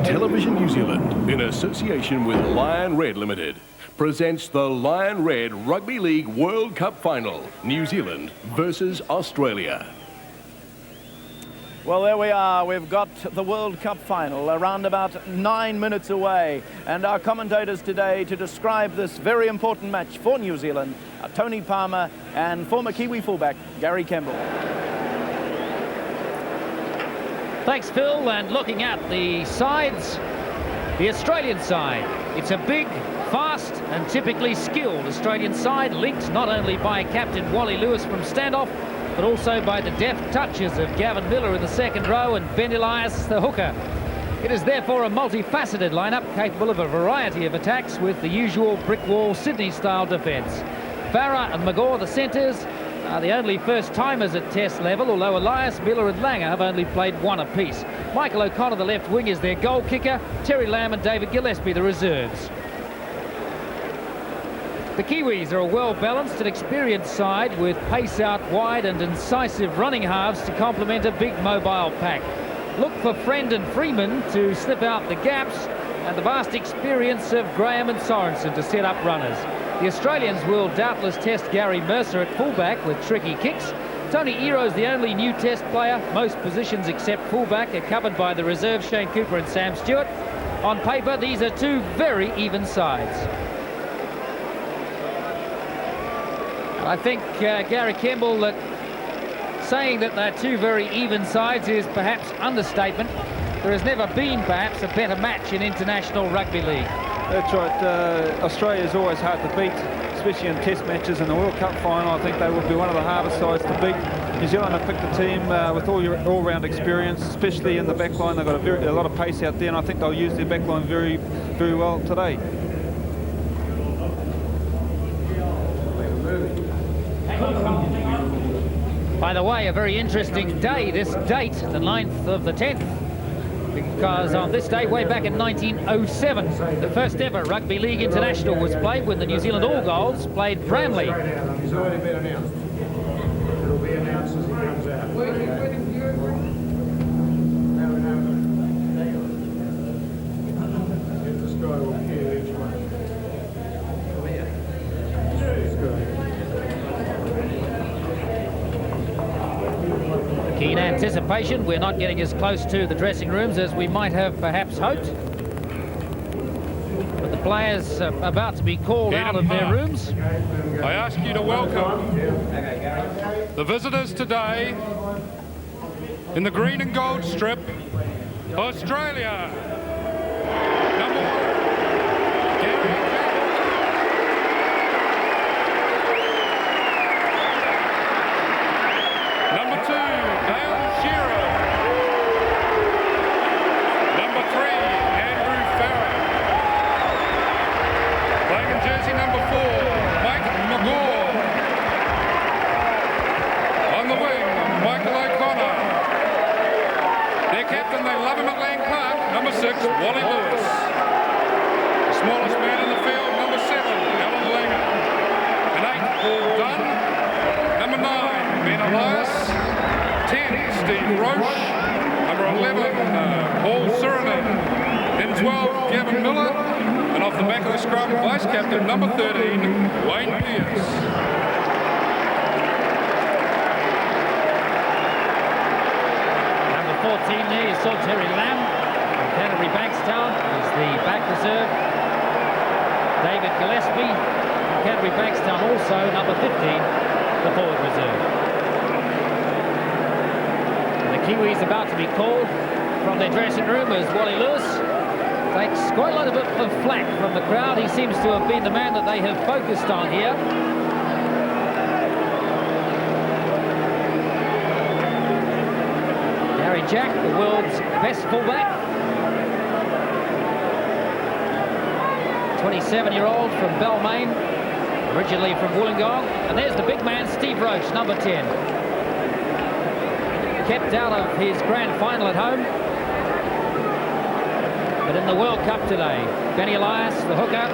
Television New Zealand, in association with Lion Red Limited, presents the Lion Red Rugby League World Cup Final, New Zealand versus Australia. Well, there we are. We've got the World Cup final around about 9 minutes away. And our commentators today to describe this very important match for New Zealand are Tony Palmer and former Kiwi fullback Gary Campbell. Thanks, Phil. And looking at the sides, the Australian side, it's a big, fast and typically skilled Australian side, linked not only by captain Wally Lewis from standoff, but also by the deft touches of Gavin Miller in the second row and Ben Elias, the hooker. It is therefore a multifaceted lineup capable of a variety of attacks with the usual brick wall Sydney-style defence. Farah and McGaw, the centres, are the only first-timers at test level, although Elias, Miller and Langer have only played one apiece. Michael O'Connor, the left wing, is their goal kicker. Terry Lamb and David Gillespie, the reserves. The Kiwis are a well-balanced and experienced side with pace out wide and incisive running halves to complement a big mobile pack. Look for Friend and Freeman to slip out the gaps and the vast experience of Graham and Sorensen to set up runners. The Australians will doubtless test Gary Mercer at fullback with tricky kicks. Tony Ero's the only new test player. Most positions except fullback are covered by the reserves Shane Cooper and Sam Stewart. On paper, these are two very even sides. I think Gary Campbell, saying that they're two very even sides is perhaps understatement. There has never been perhaps a better match in international rugby league. That's right. Australia's always hard to beat, especially in test matches. In the World Cup final, I think they will be one of the hardest sides to beat. New Zealand have picked a team with all-round experience, especially in the back line. They've got a lot of pace out there, and I think they'll use their back line very, very well today. By the way, a very interesting day, this date, the 9th of the 10th, because on this day, way back in 1907, the first ever Rugby League International was played when the New Zealand All Golds played Bramley. He's already been announced. It'll be announced as he comes out. This guy will hear each one. Keen anticipation. We're not getting as close to the dressing rooms as we might have perhaps hoped. But the players are about to be called out of their rooms. I ask you to welcome the visitors today in the green and gold strip, Australia. Number 1, Gary. Number 2, Dale Shearer. Number 3, Andrew Farah. Playing in jersey number 4, Mike McGaw. On the wing, Michael O'Connor. Their captain, they love him at Lang Park, number 6, Wally Lewis. The smallest man in the field, number 7, Alan Langer. And 8, Paul Dunn. Number 9, Ben Elias. 10, Steve Roche. Number 11, Paul Surinam. Then 12, Gavin Miller. And off the back of the scrum, vice-captain number 13, Wayne Pearce. Number 14 there, you saw Terry Lamb from Canterbury Bankstown is the back reserve. David Gillespie from Canterbury Bankstown also, number 15, the forward reserve. And the Kiwis about to be called from their dressing room as Wally Lewis takes quite a lot of flack from the crowd. He seems to have been the man that they have focused on here. Gary Jack, the world's best fullback. 27-year-old from Balmain, originally from Wollongong. And there's the big man, Steve Roche, number 10. Kept out of his grand final at home. But in the World Cup today, Benny Elias, the hooker.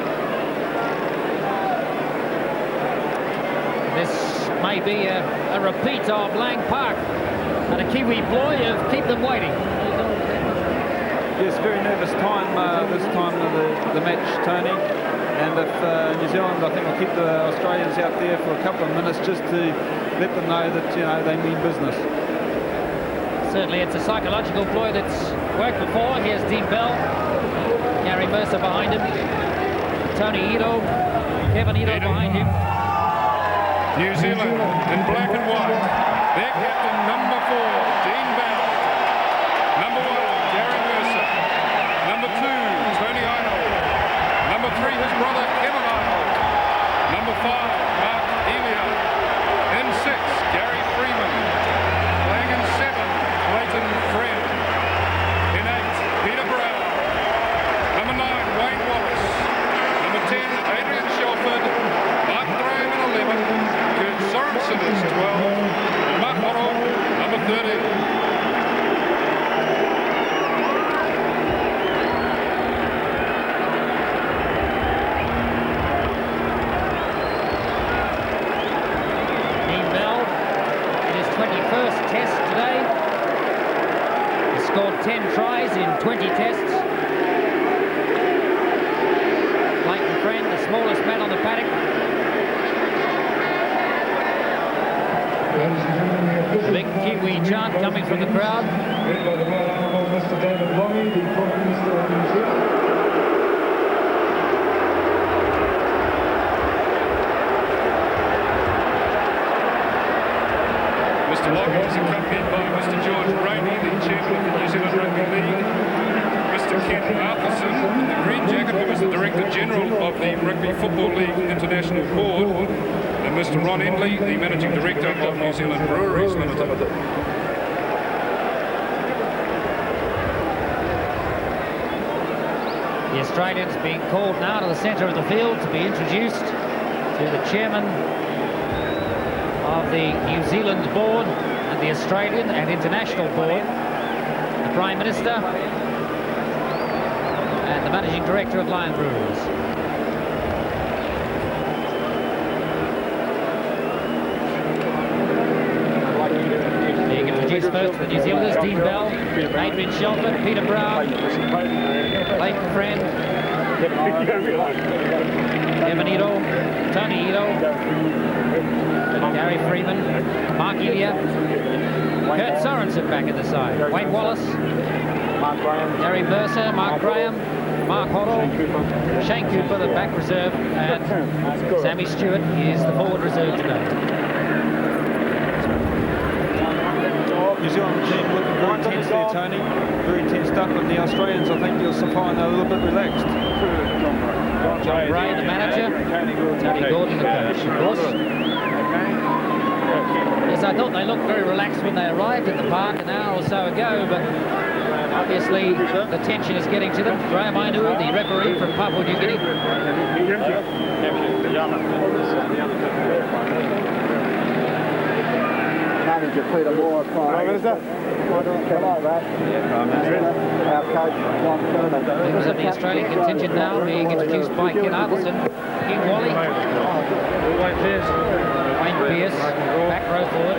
This may be a repeat of Lang Park. And a Kiwi ploy of keep them waiting. Yes, it's a very nervous time this time of the match, Tony. And if New Zealand, I think, will keep the Australians out there for a couple of minutes just to let them know that, you know, they mean business. Certainly, it's a psychological ploy that's worked before. Here's Dean Bell, Gary Mercer behind him, Tony Ito, Kevin Ito behind him. New Zealand in black and white. Their captain, number 4, Dean Bell. Number 1, Gary Mercer. Number 2, Tony Ito. Number 3, his brother, Kevin Ito. Number 5, Mark Elia. In 6, Gary Freeman. Playing in 7, Clayton Friend. In 8, Peter Brown. Number 9, Wayne Wallace. Number 10, Adrian Shelford. Mark Graham in 11. Kurt Sorensen is 12. Mark Otto, number 13. Test today. He scored 10 tries in 20 tests. Clayton Friend, the smallest man on the paddock. The big Kiwi chant coming from the crowd. Led by the Right Honourable Mr. David Longy, the Prime Minister of New Zealand. Mr. Longy is accompanied by Mr. George Rainey, the chairman of the New Zealand Rugby League, Mr. Ken Arthurson in the green jacket, who is the Director General of the Rugby Football League International Board, and Mr. Ron Endley, the Managing Director of New Zealand Breweries Limited. The Australians being called now to the centre of the field to be introduced to the chairman of the New Zealand board and the Australian and international board, the Prime Minister and the Managing Director of Lion Breweries. Being introduced first to the New Zealanders, Dean Bell, Adrian Shelford, Peter Brown, Clayton Friend, Kevin Ito, Tony Ito, Gary Freeman, Mark Elia, Kurt Sorensen back at the side, Wayne Wallace, Gary Mercer, Mark Graham, Mark Hoddle, Shane Cooper, the back reserve, and Sammy Stewart is the forward reserve today. New Zealand team looking very tense there, Tony. Very tensed up, and the Australians, I think you'll find they're a little bit relaxed. John Gray, the manager, Tony Gordon, the coach, of course. Yes, I thought they looked very relaxed when they arrived at the park an hour or so ago, but obviously the tension is getting to them. Graham Ainu, the referee from Papua New Guinea. Manager Peter Moore, Prime Minister. Members of the Australian contingent now being introduced by Ken Arthurson, King Wally, Wayne Pearce, back row forward,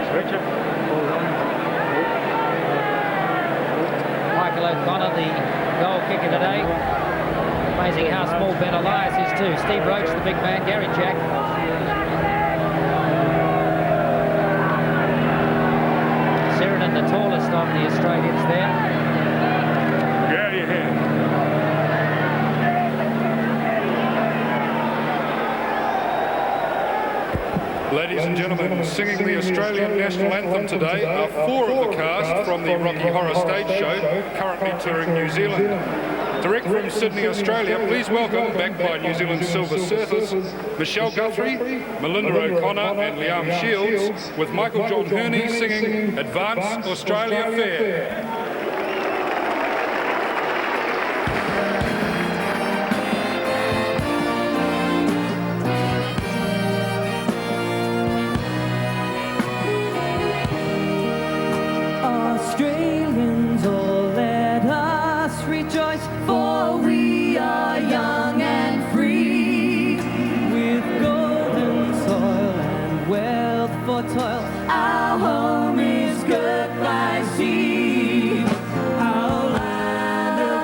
Michael O'Connor, the goal kicker today. Amazing how small Ben Elias is too. Steve Roach, the big man, Gary Jack. Sheridan, the tallest of the Australians there. Yeah, yeah. Ladies and gentlemen, singing the Australian national anthem today are 4 of the cast from the Rocky Horror stage show, currently touring New Zealand. Direct from Sydney, Australia, please welcome, backed by New Zealand's Silver Surfers, Michelle Guthrie, Melinda O'Connor and Liam Shields, with Michael John Hurney singing Advance Australia Fair. Australians, oh, let us rejoice, for we are young and free, with golden soil and wealth for toil. Our home is good by sea, our land of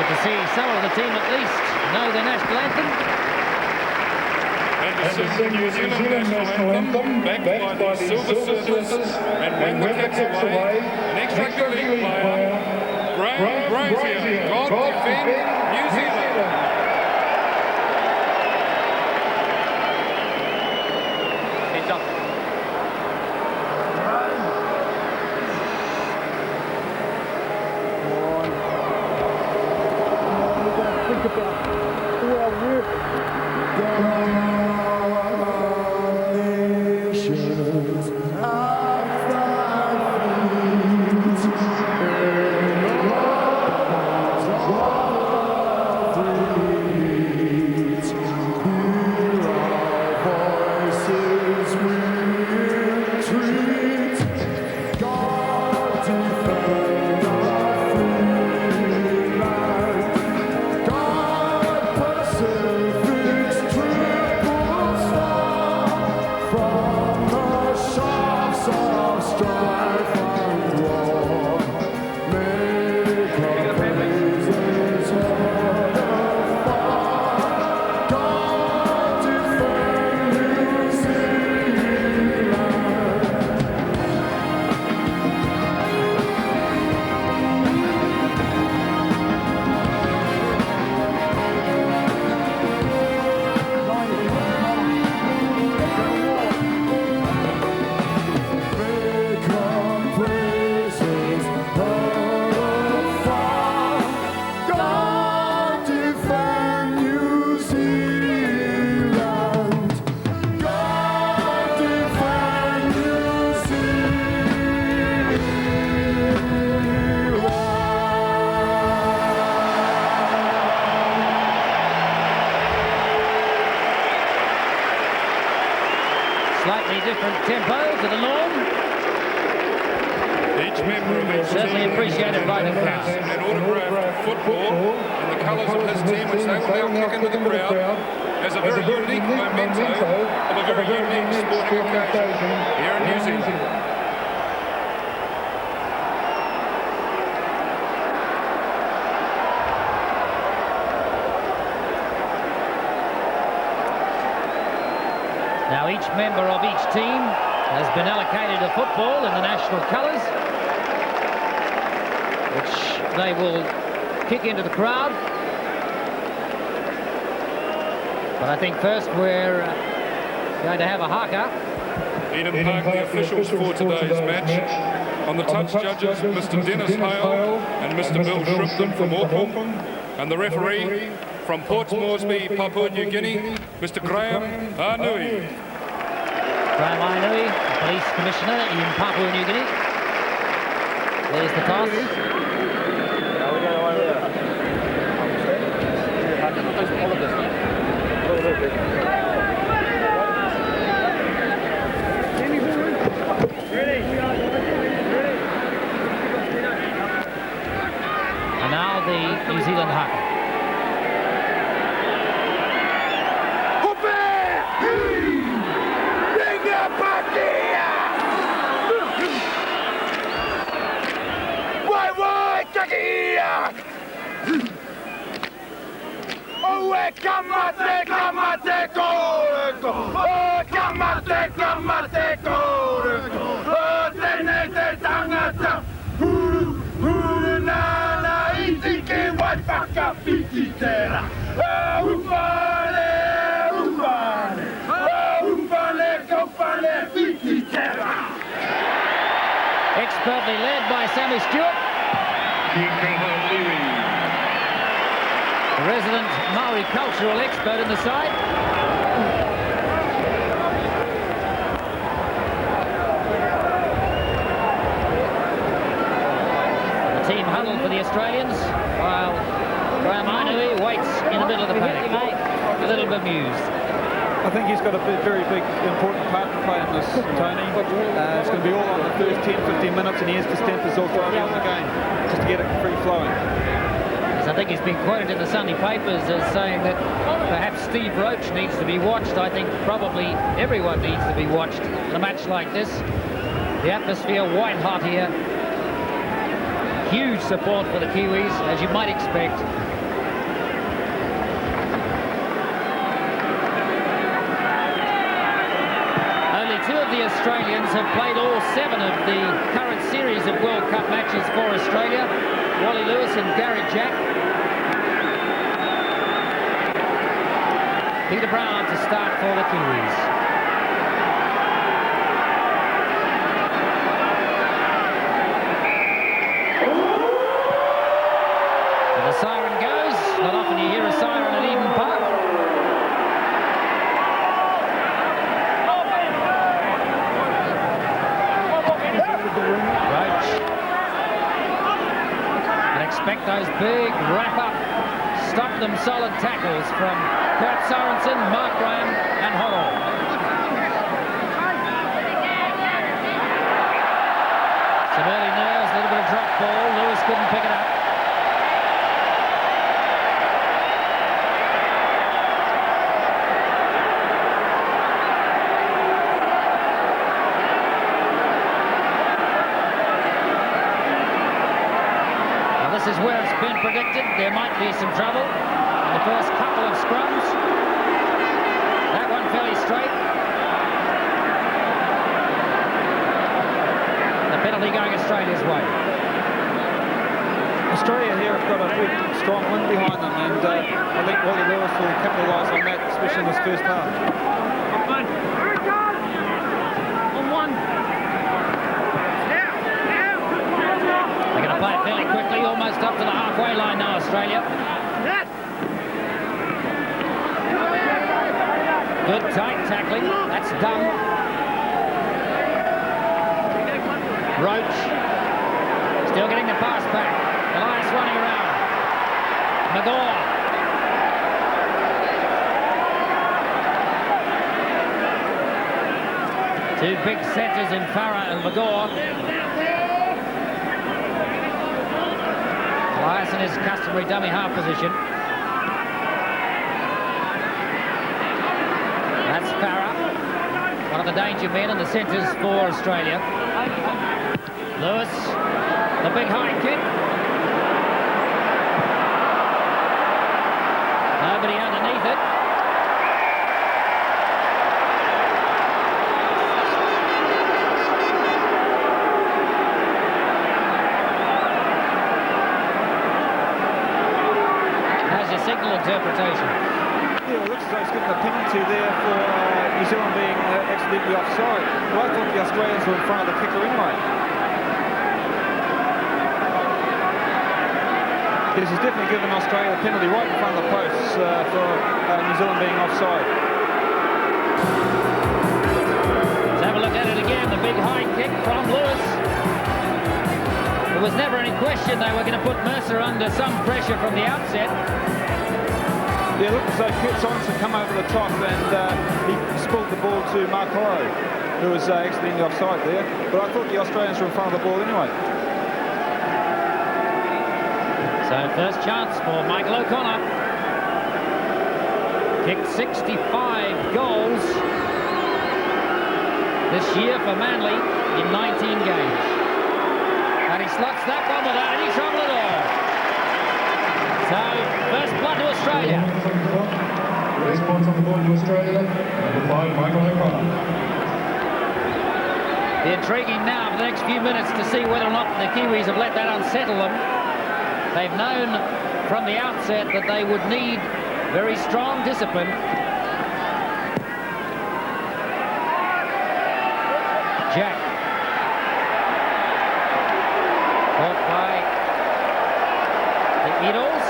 Good to see some of the team at least know their national anthem. And to sing the New Zealand national anthem, backed by the Silver Surfers, and when the cat's away, an ex-rugby league player, Graham Brazier, God defend New Zealand. Slightly different tempo to the norm. Each member of each Certainly team appreciated by the crowd. an autographed football in the colours of his team, which they will now kick into the crowd as a very unique memento of a very unique sporting occasion here in New Zealand. Now each member of each team has been allocated a football in the national colours, which they will kick into the crowd. But I think first we're going to have a haka. Eden Park, the officials for today's match. On the touch judges, Mr. Dennis Hale and Mr. Bill Shrimpton from Auckland. And the referee from Port Moresby, Papua New Guinea, Mr. Graham Arnui. Graham Ainui, Police Commissioner in Papua New Guinea. There's the toss. And now the New Zealand haka. Kamate, kamate, koreko. Oh, kamate, kamate, koreko. Oh, tenete tangata. Huru nana itike waipaka pititera. Oh, umpale, umpale. Oh, umpale, kopale, pititera. Expertly led by Sammy Stewart. The resident Maori cultural expert in the side. The team huddled for the Australians, while Graham Ainui waits in the middle of the paddock, a little bemused. I think he's got a very big, important part to play in this, Tony. It's going to be all on the first 10, 15 minutes, and he has to stamp his authority on the game just to get it free flowing. I think he's been quoted in the Sunday papers as saying that perhaps Steve Roach needs to be watched. I think probably everyone needs to be watched in a match like this. The atmosphere white hot here. Huge support for the Kiwis, as you might expect. the Australians have played all 7 of the current series of World Cup matches for Australia. Wally Lewis and Gary Jack. Peter Brown to start for the Kiwis. And the siren goes. Not often you hear a siren at Eden Park. Roach. And expect those big wrap-up, stop-them solid tackles from Kurt Sorensen, Mark Graham and Horrell. Some early nerves, a little bit of drop ball. Lewis couldn't pick it up. This is where it's been predicted there might be some trouble in the first couple of scrums. That one fairly straight. The penalty going Australia's way. Australia here have got a big, strong wind behind them, and I think Wally Lewis will capitalise on that, especially in this first half. Play it fairly quickly, almost up to the halfway line now, Australia. Good tight tackling, that's done. Roach, still getting the pass back. Elias running around. Magor. Two big centres in Farah and Magor. Elias in his customary dummy half position. That's Farah, one of the danger men in the centres for Australia. Lewis, the big high kick. Nobody underneath it. Signal interpretation. Yeah, well, it looks as though he's given a penalty there for New Zealand being accidentally offside. Well, I thought the Australians were in front of the kicker anyway. Yes, he's definitely given Australia a penalty right in front of the posts for New Zealand being offside. Let's have a look at it again. The big high kick from Lewis. There was never any question they were going to put Mercer under some pressure from the outset. Yeah, it looked as though Kurt Sorensen come over the top and he spilled the ball to Mark Horrell, who was accidentally offside there. But I thought the Australians were in front of the ball anyway. So first chance for Michael O'Connor. Kicked 65 goals this year for Manly in 19 games. And he slots that one without any trouble at all. So, first blood to Australia. Race points on the board to Australia. Number 5, Michael O'Connor. The intriguing now for the next few minutes to see whether or not the Kiwis have let that unsettle them. They've known from the outset that they would need very strong discipline. Jack. Caught by the Eagles.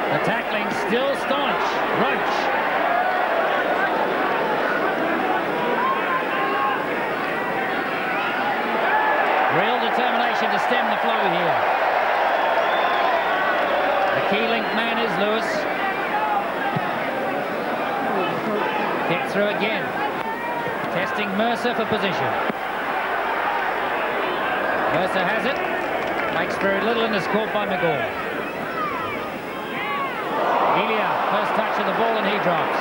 The tackling still staunch. Roach. Real determination to stem the flow here. The key link man is Lewis. Kick through again. Testing Mercer for position. Mercer has it. Makes very little and is caught by Magor. Elia, first touch of the ball and he drops.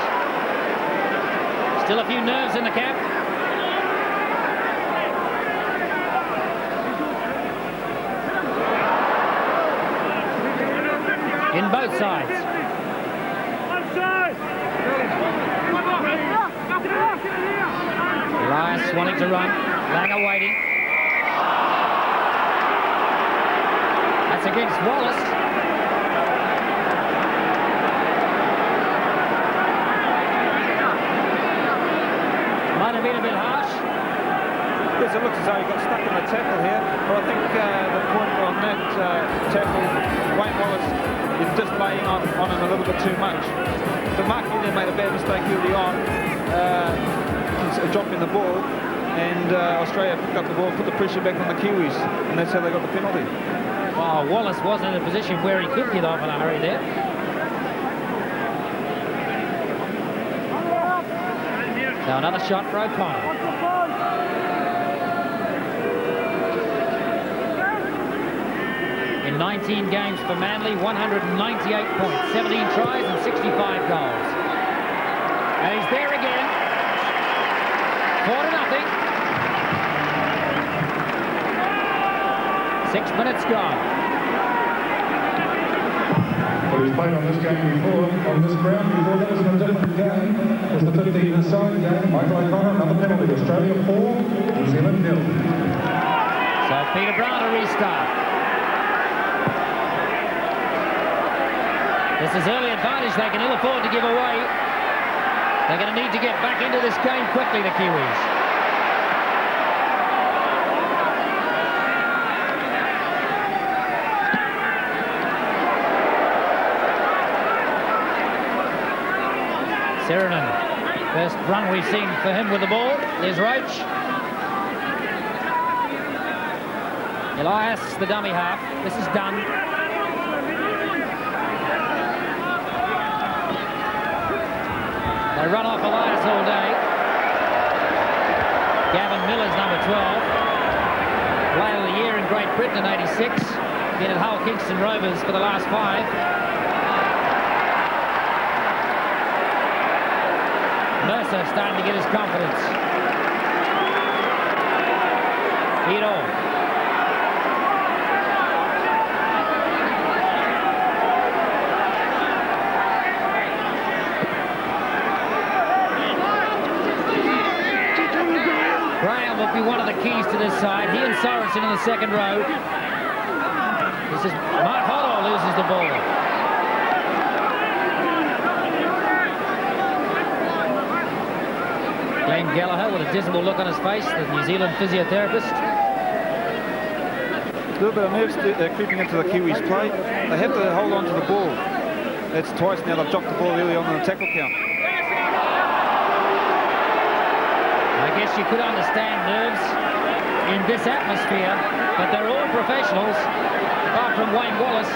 Still a few nerves in the camp. from both sides. Elias wanting to run. Langer waiting. That's against Wallace. Might have been a bit harsh. Yes, it looks as though he got stuck in the tackle here, but I think the point on that tackle, Wayne Wallace is just laying on him a little bit too much. The marker there made a bad mistake early on, dropping the ball, and Australia picked up the ball, put the pressure back on the Kiwis, and that's how they got the penalty. Well, Wallace wasn't in a position where he could get off in a hurry there. So another shot for O'Connor. In 19 games for Manly, 198 points, 17 tries and 65 goals. And he's there again. 4-0. 6 minutes gone. Well, he's played on this game before, on this ground before. That was in a different game. It was the 15-a-side game. Michael O'Connor, another penalty. Australia 4, New Zealand 0. So Peter Brown a restart. This is early advantage they can ill afford to give away. They're going to need to get back into this game quickly, the Kiwis. Sirenen, first run we've seen for him with the ball. There's Roach. Elias, the dummy half. This is done. They run off Elias all day. Gavin Miller's number 12. Player of the year in Great Britain in '86. Been at Hull Kingston Rovers for the last 5. Mercer starting to get his confidence. Ito. Graham will be one of the keys to this side. He and Sorensen in the second row. This is Mark Hoddle loses the ball. Glenn Gallagher with a dismal look on his face, the New Zealand physiotherapist. A little bit of nerves creeping into the Kiwis' play. They have to hold on to the ball. That's twice now they've dropped the ball early on in the tackle count. I guess you could understand nerves in this atmosphere, but they're all professionals, apart from Wayne Wallace.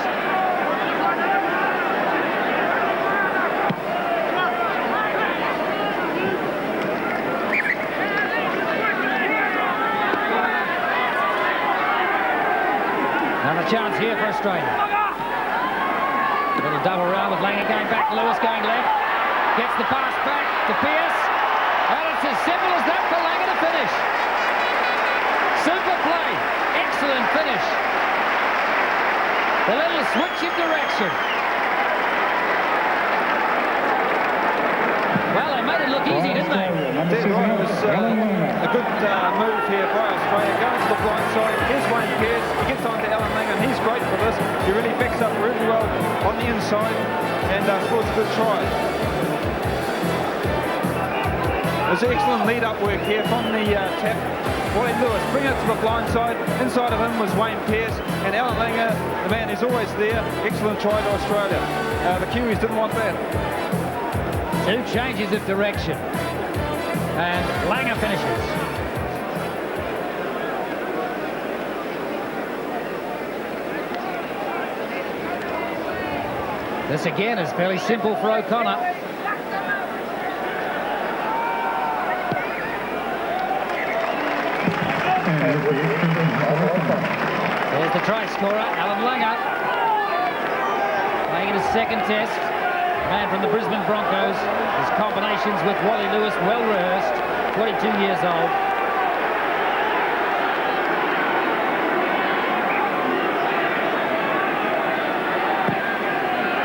Another chance here for Australia. Little double round with Langer going back, Lewis going left. Gets the pass back to Pearce. And it's as simple as that for Langer to finish. Super play. Excellent finish. The little switch of direction. Well, they made it look easy, didn't they? Dead right. It was a good move here by Australia. Going to the blind side. Here's Wayne Pearce. He gets on to Alan Langer, and he's great for this. He really backs up really well on the inside and scores a good try. There's excellent lead-up work here from the tap. Wally Lewis, bring it to the blind side. Inside of him was Wayne Pearce, and Alan Langer, the man is always there. Excellent try to Australia. The Kiwis didn't want that. 2 changes of direction. And Langer finishes. This again is fairly simple for O'Connor. There's the try scorer, Alan Langer. Playing in his second test. Man from the Brisbane Broncos. His combinations with Wally Lewis well rehearsed. 22 years old.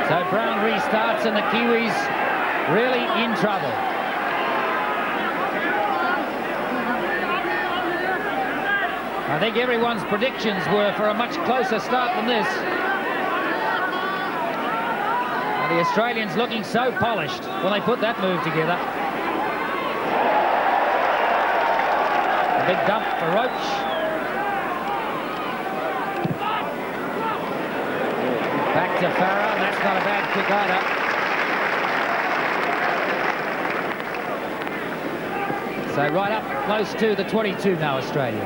So Brown restarts and the Kiwis really in trouble. I think everyone's predictions were for a much closer start than this. And the Australians looking so polished when they put that move together. A big dump for Roach. Back to Farah, and that's not a bad kick either. So right up close to the 22 now, Australia.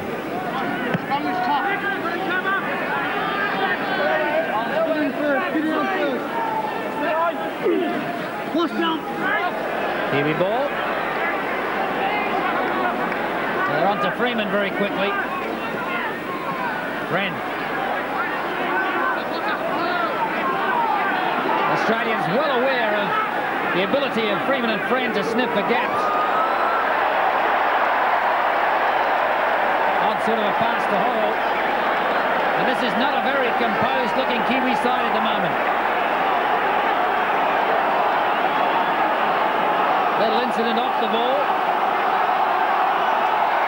Kiwi ball. So they're on to Freeman very quickly. Friend. Australians well aware of the ability of Freeman and Friend to sniff for gaps. Odd sort of a pass to Hall. And this is not a very composed looking Kiwi side at the moment. Little incident off the ball.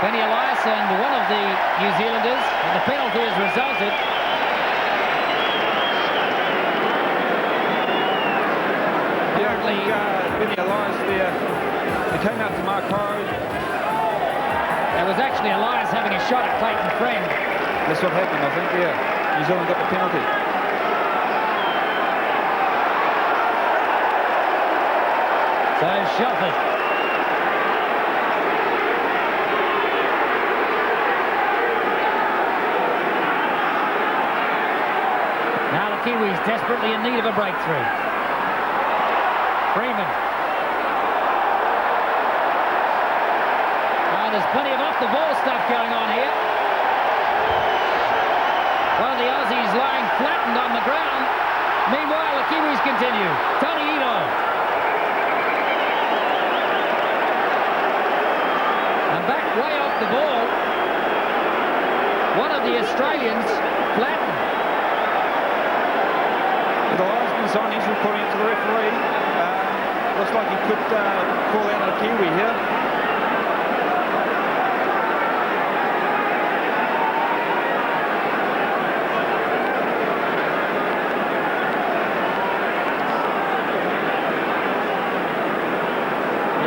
Benny Elias and one of the New Zealanders, and the penalty has resulted. Benny Elias there. He came out to Mark Hurd. It was actually Elias having a shot at Clayton Friend. That's what happened, I think, yeah. New Zealand got the penalty. So Shelford. Now the Kiwis desperately in need of a breakthrough. Freeman. There's plenty of off-the-ball stuff going on here. One of the Aussies lying flattened on the ground. Meanwhile, the Kiwis continue. Tony Ito. And back way off the ball. One of the Australians flattened. The linesman's on, he's reporting to the referee. Looks like he could call out a Kiwi here.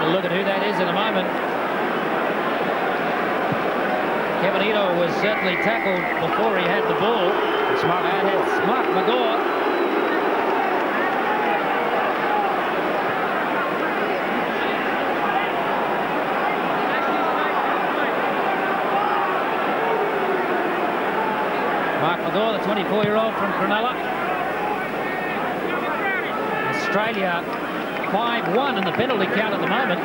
Look at who that is in a moment. Kevin Ito was certainly tackled before he had the ball. It's Mark McGaw. Mark McGaw, the 24-year-old from Cronulla. Australia 5-1 in the penalty count at the moment.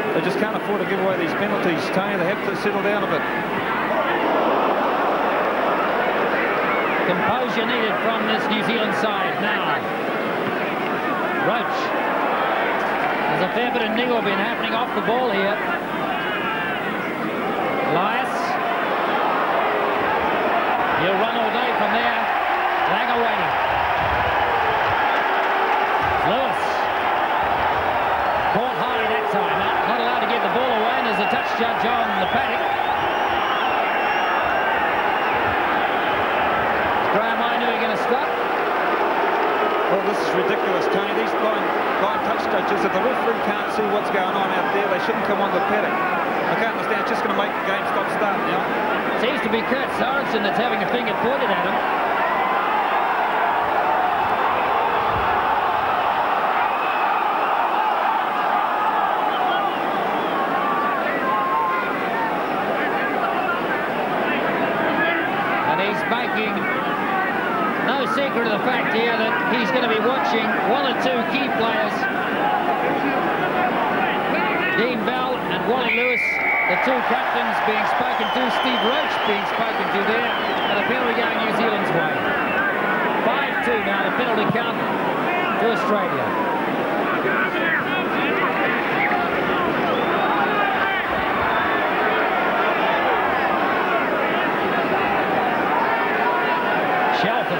They just can't afford to give away these penalties, Tony. They have to settle down a bit. Composure needed from this New Zealand side now. Roach. There's a fair bit of niggle been happening off the ball here. Elias. He'll run all day from there. Langer waiting. Lewis. Caught high that time. Not allowed to get the ball away, and there's a touch judge on the paddock. Is Graham Ainu going to stop? Well, this is ridiculous, Tony. These line touch judges, if the referee can't see what's going on out there, they shouldn't come on the paddock. I can't understand. It's just going to make the game stop-start now. Seems to be Kurt Sorensen that's having a finger pointed at him. Making no secret of the fact here that he's going to be watching one or two key players, Dean Bell and Wally Lewis, the two captains being spoken to, Steve Roach being spoken to there, and the penalty going New Zealand's way. 5-2 now, the penalty count to Australia. Shelford.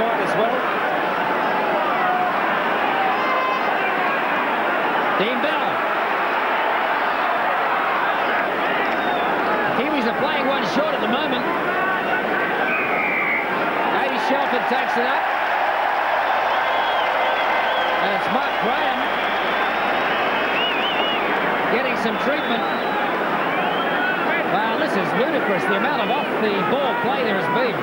side as well. Dean Bell. Kiwis are playing one short at the moment. Davey Shelford takes it up. And it's Mark Graham getting some treatment. Wow, this is ludicrous, the amount of off-the-ball play there has been.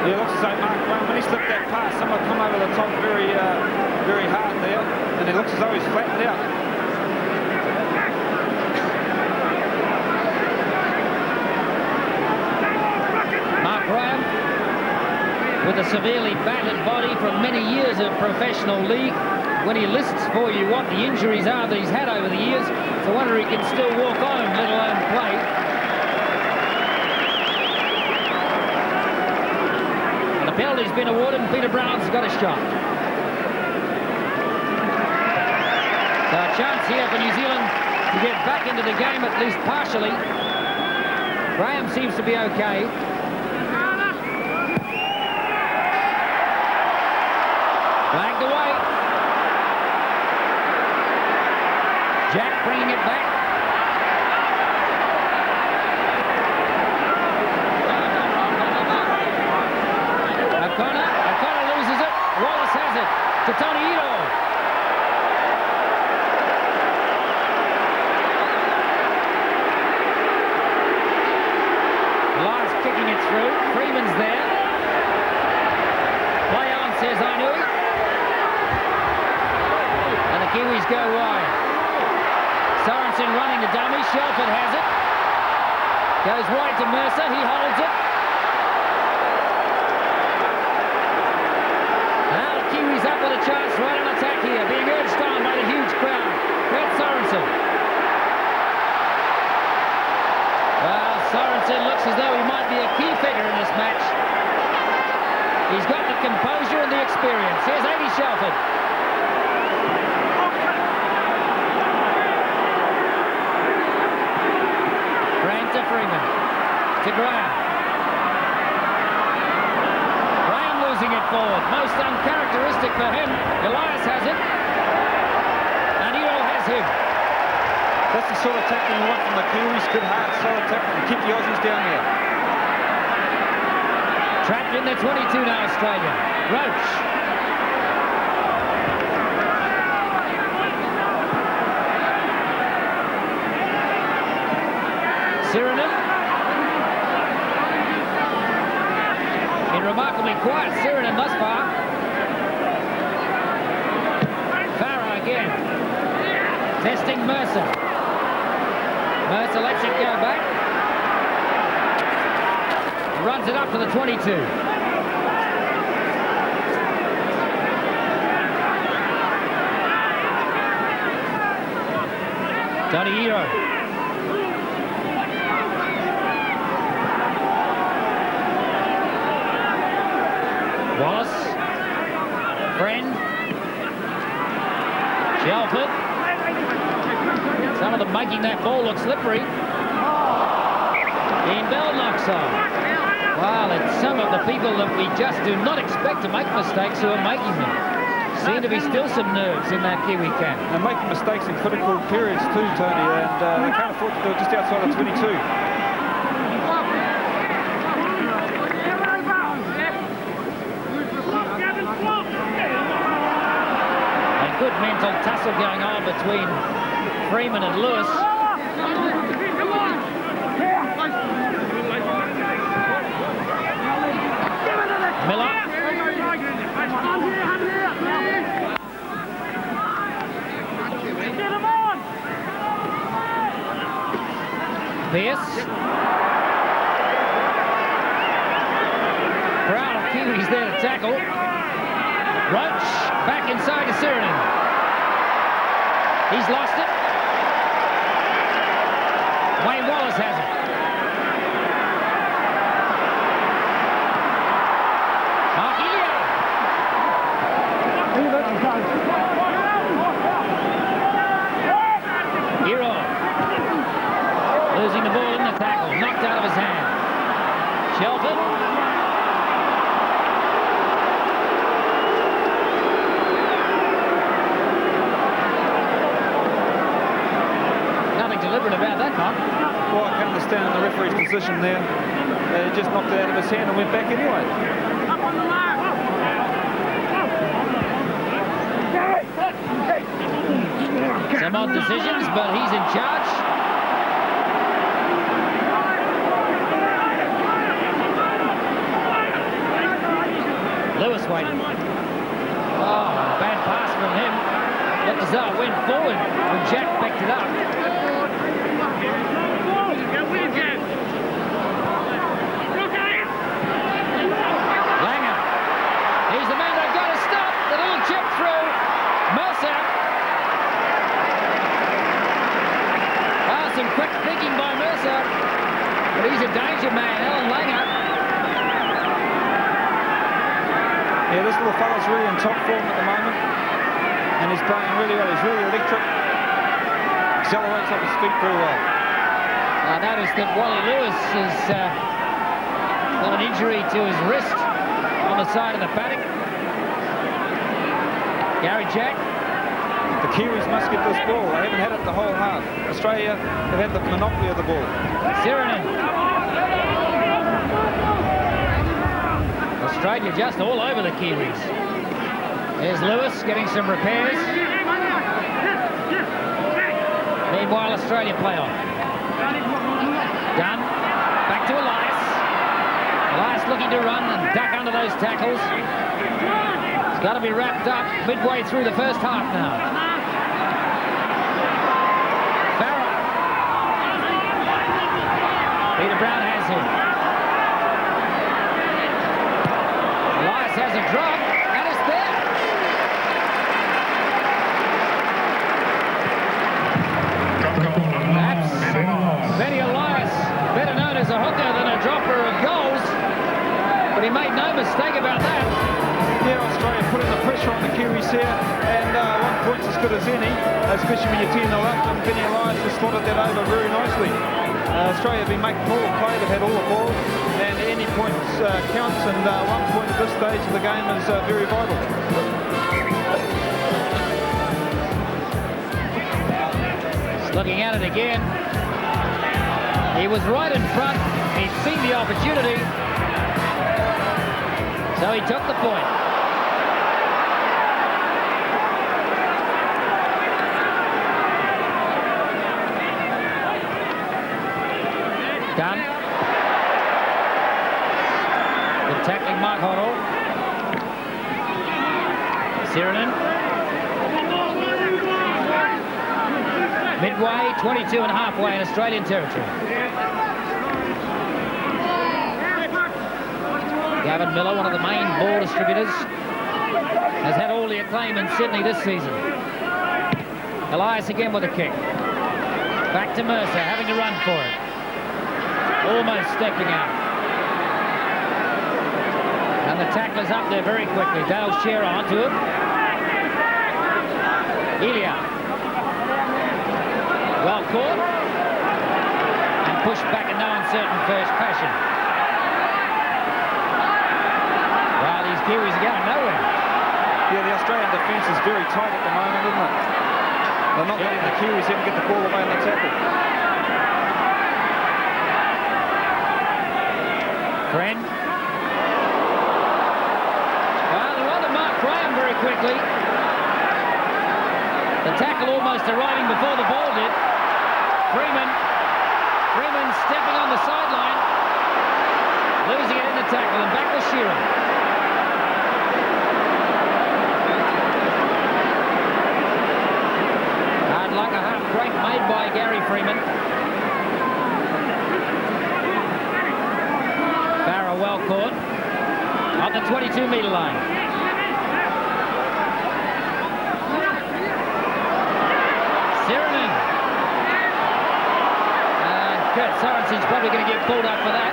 Yeah, it looks as though Mark Graham, when he slipped that pass, someone come over the top very hard there, and it looks as though he's flattened out. Mark Graham, with a severely battered body from many years of professional league. When he lists for you what the injuries are that he's had over the years, it's a wonder he can still walk on, let alone play. And the penalty's been awarded and Peter Brown's got a shot. So a chance here for New Zealand to get back into the game, at least partially. Graham seems to be okay. Flagged away. Jack bringing it back. O'Connor loses it. Wallace has it to Tony Ito. Lions kicking it through. Freeman's there. Play on, says Ainui. And the Kiwis go wide. Sorensen running the dummy. Shelford has it. Goes wide to Mercer. He holds it. Now the Kiwis up with a chance right on attack here. Being urged on by the huge crowd. Brett Sorensen. Well, Sorensen looks as though he might be a key figure in this match. He's got the composure and the experience. Here's Ady Shelford. Freeman to Graham. Graham losing it forward. Most uncharacteristic for him. Elias has it. And Ito has him. That's the sort of tackling we want from the Kiwis. Good, hard, solid tackling. Keep the Aussies down here. Trapped in the 22 now, Australia. Roach. Sirenin. Been remarkably quiet, Sirenin thus far. Farah again. Testing Mercer. Mercer lets it go back. Runs it up to the 22. Tony Ito. Wallace, Friend, Shelford. Some of them making that ball look slippery. Dean Bell knocks on. Well, it's some of the people that we just do not expect to make mistakes who are making them. Seem to be still some nerves in that Kiwi camp. They're making mistakes in critical periods too, Tony, and they can't afford to do it just outside of 22. Good mental tussle going on between Freeman and Lewis. Miller. Pearce. Crowd of Kiwis there to tackle. Roach back inside to Sirenin. He's lost it. Wayne Wallace has it. Mark Elio. Hero. Losing the ball in the tackle. Knocked out of his hand. Shelford. stand in the referee's position there. He just knocked it out of his hand and went back anyway. Some odd decisions, but he's in charge. Lewis waiting. Oh, bad pass from him. Looked as though it went forward when Jack backed it up. Langer. He's the man they've got to stop. The little chip through. Mercer. Some quick thinking by Mercer, but he's a danger man, Alan Langer. Yeah, this little fella's really in top form at the moment, and he's playing really well. He's really electric. Accelerates off his feet very well. I noticed that Wally Lewis has got an injury to his wrist on the side of the paddock. Gary Jack. The Kiwis must get this ball. They haven't had it the whole half. Australia have had the monopoly of the ball. Sirenen. Australia just all over the Kiwis. There's Lewis getting some repairs. Meanwhile, Australia play on. Dunn. Back to Elias. Elias looking to run and duck under those tackles. It's got to be wrapped up midway through the first half now. Peter Brown has him. Elias has a drop, and it's there. That's Benny Elias, better known as a hooker than a dropper of goals, but he made no mistake about that. Yeah, Australia putting the pressure on the Kiwis here, and 1 point's as good as any, especially when you're 10-0 up, and Benny Elias has slotted that over very nicely. Australia have been making all the play, they've had all the ball, and any points counts, and 1 point at this stage of the game is very vital. He's looking at it again. He was right in front, he'd seen the opportunity, so he took the point. Done. Good tackling, Mark Hoddle. Sirenen. Midway, 22 and halfway in Australian territory. Gavin Miller, one of the main ball distributors, has had all the acclaim in Sydney this season. Elias again with a kick. Back to Mercer, having to run for it. Almost stepping out. And the tackler's up there very quickly. Dale Shearer onto him. Elia. Well caught. And pushed back in no uncertain fashion. Well, these Kiwis are going nowhere. Yeah, the Australian defence is very tight at the moment, isn't it? They're not letting the Kiwis even get the ball away in the tackle. Friend. Well, they're on to Mark Graham very quickly. The tackle almost arriving before the ball did. Freeman stepping on the sideline. Losing it in the tackle, and back with Shearer. Hard like a half break made by Gary Freeman. Farah well caught on the 22-metre line. Sirenen. Kurt Sorensen's probably going to get pulled up for that.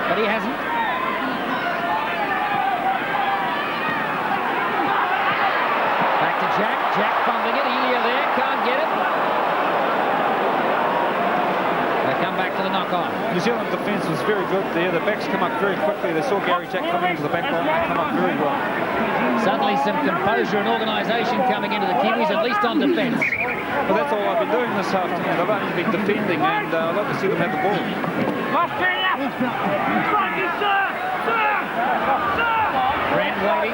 But he hasn't. Back to Jack. Jack fumbling it. Elia there. Can't get it. They come back to the knock-on. New Zealand defence was very good there. The backs come up very quickly. They saw Gary Jack coming into the back line. They come up very well. Suddenly some composure and organisation coming into the Kiwis, at least on defence. Well, that's all I've been doing this afternoon. They've only been defending, and I'd like to see them have the ball. Brand waiting.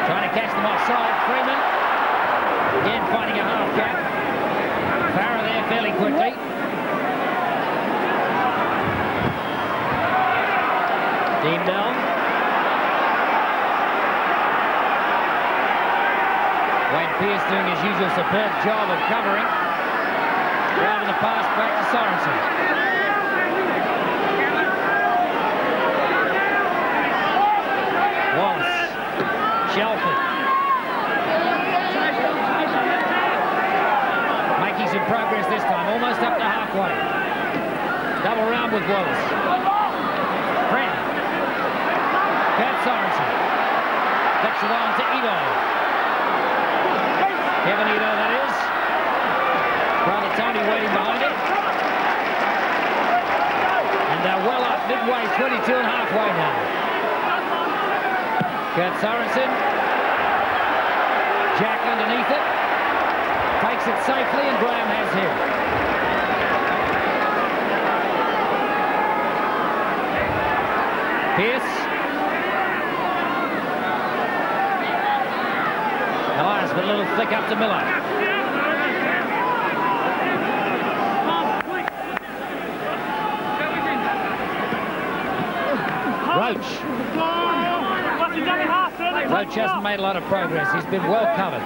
Trying to catch them offside. Freeman. Again finding a half gap. Farah there fairly quickly. Dean down. Wayne Pearce doing his usual superb job of covering. Driving the pass back to Sorensen. Wallace. Shelford. Making some progress this time, almost up to halfway. Double round with Wallace. Brent. Pat Sorensen. Flicks it on to Ito. Kevin Ito, that is. Brother Tony waiting behind him. And they're well up midway, 22 and halfway now. Kurt Sorensen. Jack underneath it. Takes it safely, and Graham has him. Pearce. Nice, but a little flick up to Miller. Roach. Roach hasn't made a lot of progress. He's been well covered.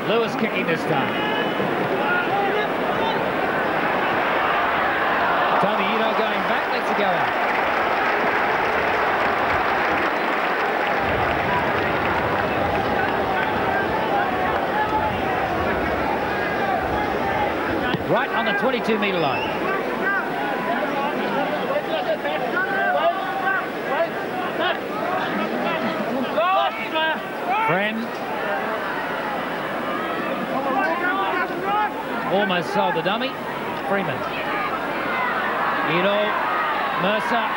Lewis kicking this time. Tony Ito going back. Let's go out. Right on the 22-metre line. Friend. Almost sold the dummy. Freeman. Ito. Mercer.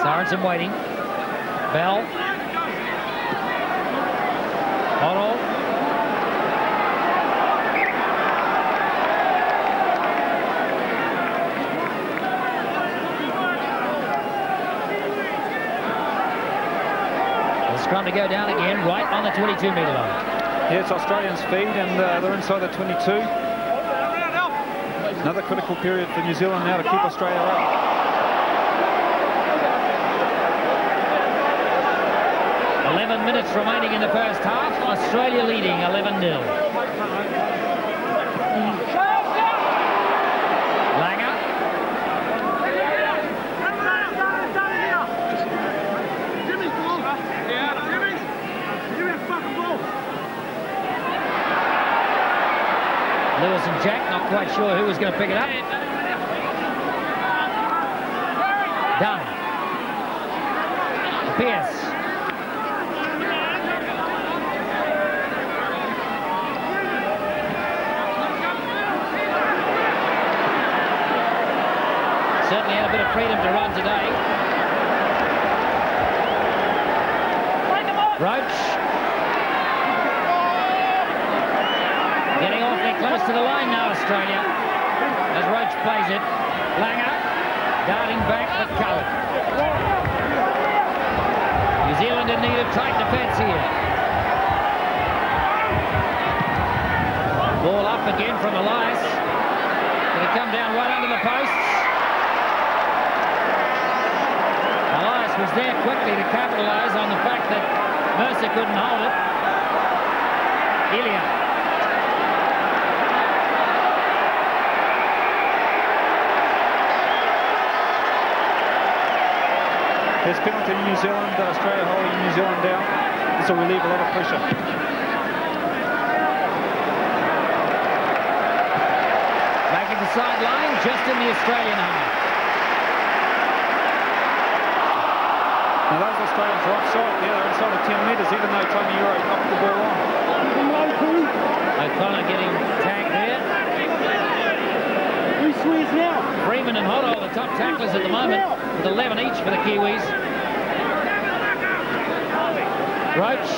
Sorensen waiting. Bell. Otto. Scrum to go down again, right on the 22-metre line. Yeah, it's Australian speed, and they're inside the 22. Another critical period for New Zealand now to keep Australia up. Minutes remaining in the first half. Australia leading 11-0. Langer. Lewis and Jack, not quite sure who was going to pick it up. Dunn. Pearce. Certainly had a bit of freedom to run today. Roach. Getting awfully close to the line now, Australia. As Roach plays it. Langer. Darting back, but covered. New Zealand in need of tight defence here. Ball up again from Elias. Going to come down right under the posts. Was there quickly to capitalise on the fact that Mercer couldn't hold it. Ilya. There's penalty in New Zealand. Australia holding New Zealand down. This will relieve a lot of pressure. Back at the sideline, just in the Australian half. Now those Australians are offside there. They're inside the 10 metres, even though Tony Euro knocked the ball on. O'Connor getting tagged there. Who swears now? Freeman and Hotto, the top tacklers at the moment, with 11 each for the Kiwis. Roach.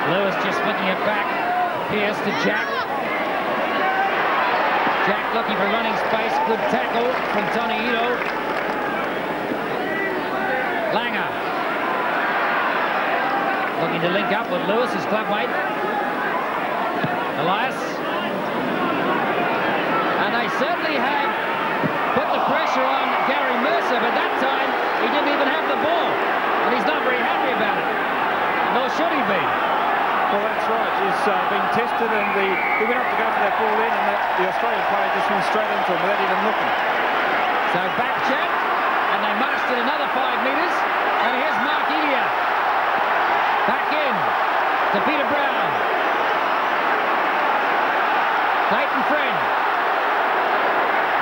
Lewis just flicking it back. Pierce to Jack. Jack looking for running space. Good tackle from Tony Ito. Langer. Looking to link up with Lewis, his clubmate. Elias. And they certainly have put the pressure on Gary Mercer, but that time he didn't even have the ball. And he's not very happy about it. Nor should he be. Well, that's right. He's been tested, and he went up to go for that ball in, and the Australian player just went straight into him without even looking. So back check, and they marched it another 5 metres, and here's Mark Edia. Back in to Peter Brown. Clayton Friend.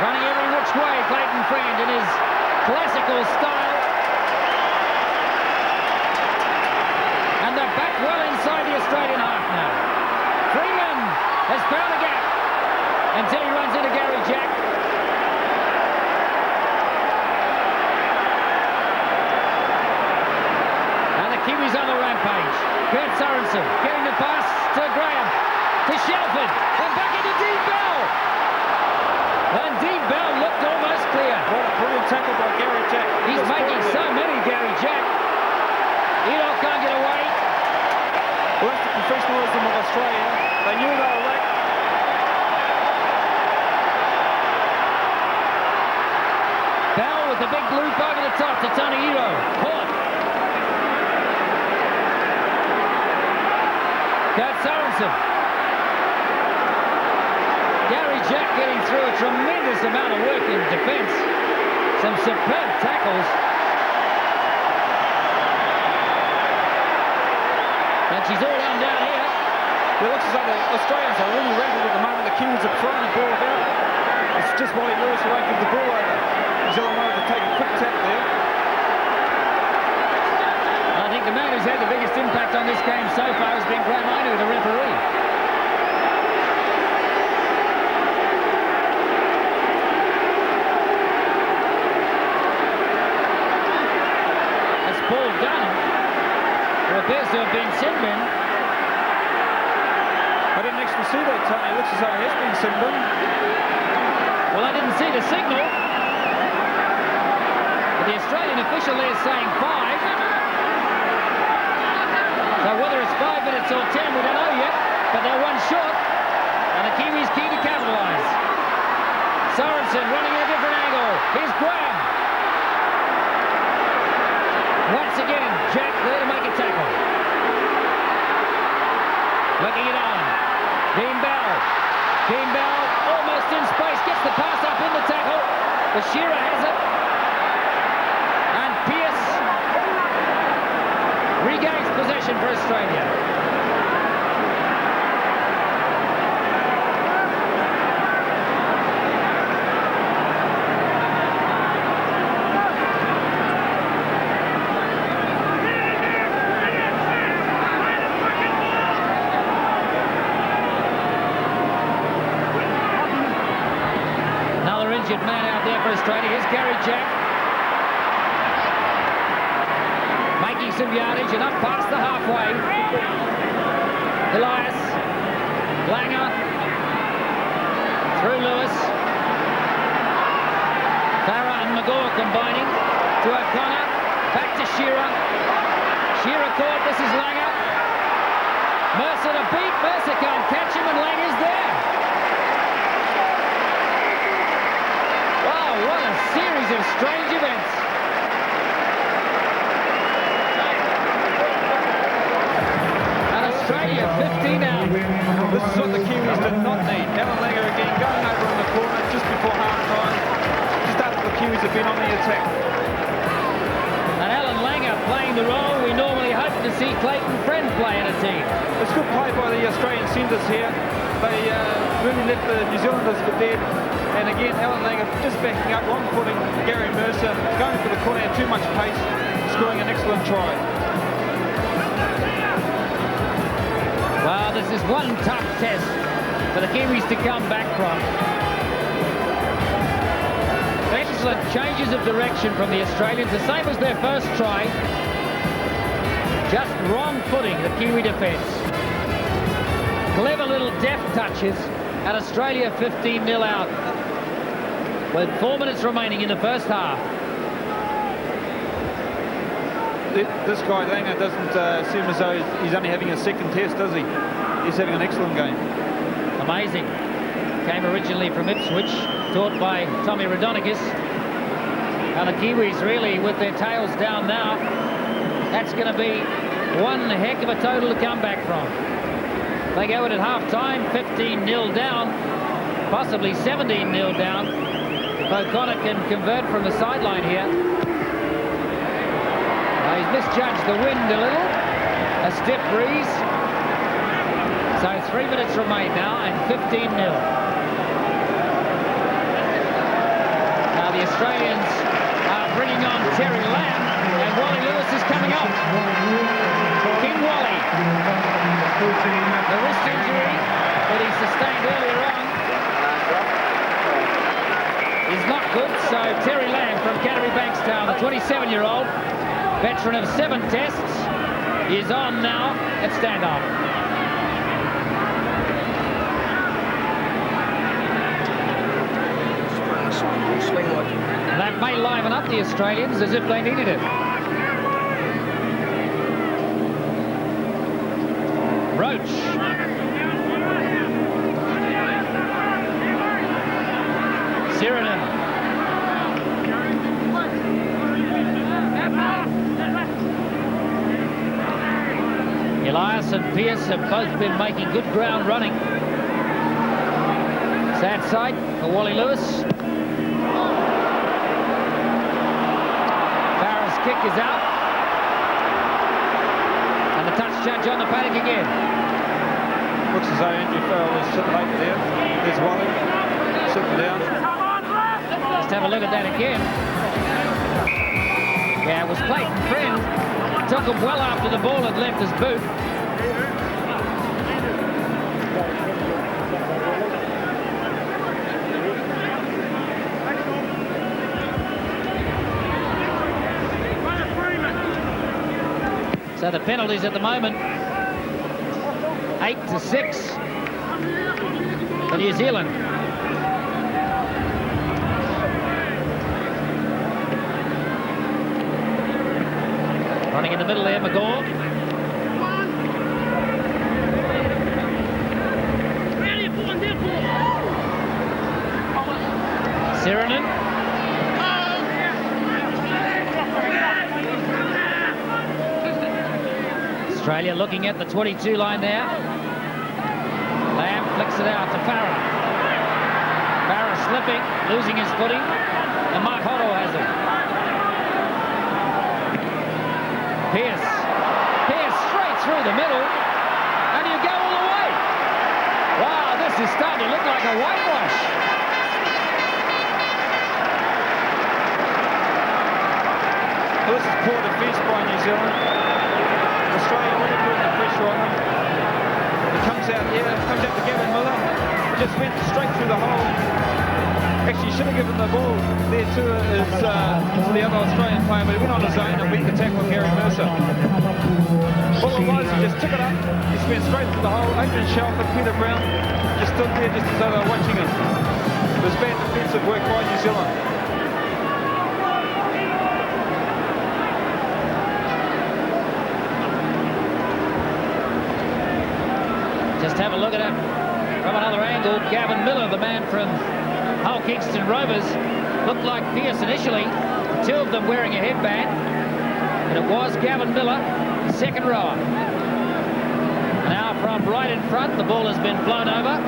Running every which way, Clayton Friend, in his classical style. And they're back well inside the Australian half now. Freeman has found a gap until he runs into Gary Jack. And the Kiwis on the rampage. Kurt Sorensen getting the pass to Graham, to Shelford, and back into Dean Bell. And Dean Bell looked almost clear. What a brilliant tackle by Gary Jack. He's making so many, Gary Jack. Ito can't get away. Well, that's the professionalism of Australia. They knew they were wrecked. Bell with the big loop over the top to Tony Ito. Caught. Kurt Sorensen. Gary Jack getting through a tremendous amount of work in defence. Some superb tackles. And she's all on down here. It looks as though the Australians are really rattled at the moment. The Kiwis are throwing the ball about. It's just Wally Lewis who won't give the ball over. New Zealand wanted to take a quick tap there. I think the man who's had the biggest impact on this game so far has been Graham Ainu, the referee. That's Paul Dunn, who appears to have been sin bin. I didn't actually see that, Tony. It looks as though he has been sin bin. Well, I didn't see the signal. But the Australian official there is saying 5. So whether it's 5 minutes or 10, we don't know yet. But they're one short. And the Kiwis keen to capitalise. Sorensen running in a different angle. Here's Graham. Once again, Jack there to make a tackle. Looking it on. Dean Bell. Dean Bell almost in space. Gets the pass up in the tackle. But Shearer has it. And Pierce regains possession for Australia. Injured man out there for Australia. Here's Gary Jack. Making some yardage and up past the halfway. Elias. Langer. Through Lewis. Farah and Magor combining. To O'Connor. Back to Shearer. Shearer caught. This is Langer. Mercer to beat. Mercer can't catch him and Langer's there. What a series of strange events. And Australia 15 out. This is what the Kiwis did not need. Alan Langer again going over in the corner just before half-time. Just after the Kiwis have been on the attack. And Alan Langer playing the role we normally hope to see Clayton Friend play in a team. It's good play by the Australian centres here. They really left the New Zealanders for dead. And again, Alan Langer just backing up, long footing. Gary Mercer going for the corner, had too much pace, scoring an excellent try. Well, this is one tough test for the Kiwis to come back from. Excellent changes of direction from the Australians, the same as their first try. Just wrong footing, the Kiwi defence. Clever little deft touches, and Australia 15-0 out with 4 minutes remaining in the first half. This guy Langer doesn't seem as though he's only having a second test, does he? He's having an excellent game. Amazing. Came originally from Ipswich, taught by Tommy Radonicus. Now the Kiwis really with their tails down now. That's going to be one heck of a total to come back from. They go in at half-time, 15-0 down, possibly 17-0 down. If O'Connor can convert from the sideline here. He's misjudged the wind a little. A stiff breeze. So 3 minutes remain now and 15-0. Now the Australians are bringing on Terry Lamb, and Wally Lewis is coming up. King Wally. The wrist injury that he sustained earlier on is not good, so Terry Lamb from Canterbury Bankstown, the 27-year-old veteran of 7 tests, is on now at stand-off. That may liven up the Australians as if they needed it. Roach. Sirenen. Elias and Pearce have both been making good ground running. Sad sight for Wally Lewis. Farrell's kick is out. And the touch judge on the paddock again. Looks as though Andrew Farrell is sitting over there. There's Wally sitting down. Let's have a look at that again. Yeah, it was Clayton Friend. Took him well after the ball had left his boot. So the penalties at the moment, 8-6 for New Zealand. Running in the middle there, McGaw. Sirenen. Australia looking at the 22 line there. Lamb flicks it out to Farah. Farah slipping, losing his footing, and Mark Hotto has him. Pearce straight through the middle, and you go all the way. Wow, this is starting to look like a whitewash. Well, this is poor defence by New Zealand. Australia really putting the pressure on them. It comes out to Gavin Miller. It just went straight through the hole. Actually, should have given the ball there to the other Australian player, but he went on his own and beat the tackle of Gary Mercer. All it was, he just took it up, just went straight through the hole. Adrian Shelford, Peter Brown, just stood there just as though they were watching him. It was bad defensive work by New Zealand. Just have a look at it from another angle. Gavin Miller, the man from Hull Kingston Rovers, looked like Pearce initially. 2 of them wearing a headband. And it was Gavin Miller, second rower. Now from right in front, the ball has been blown over.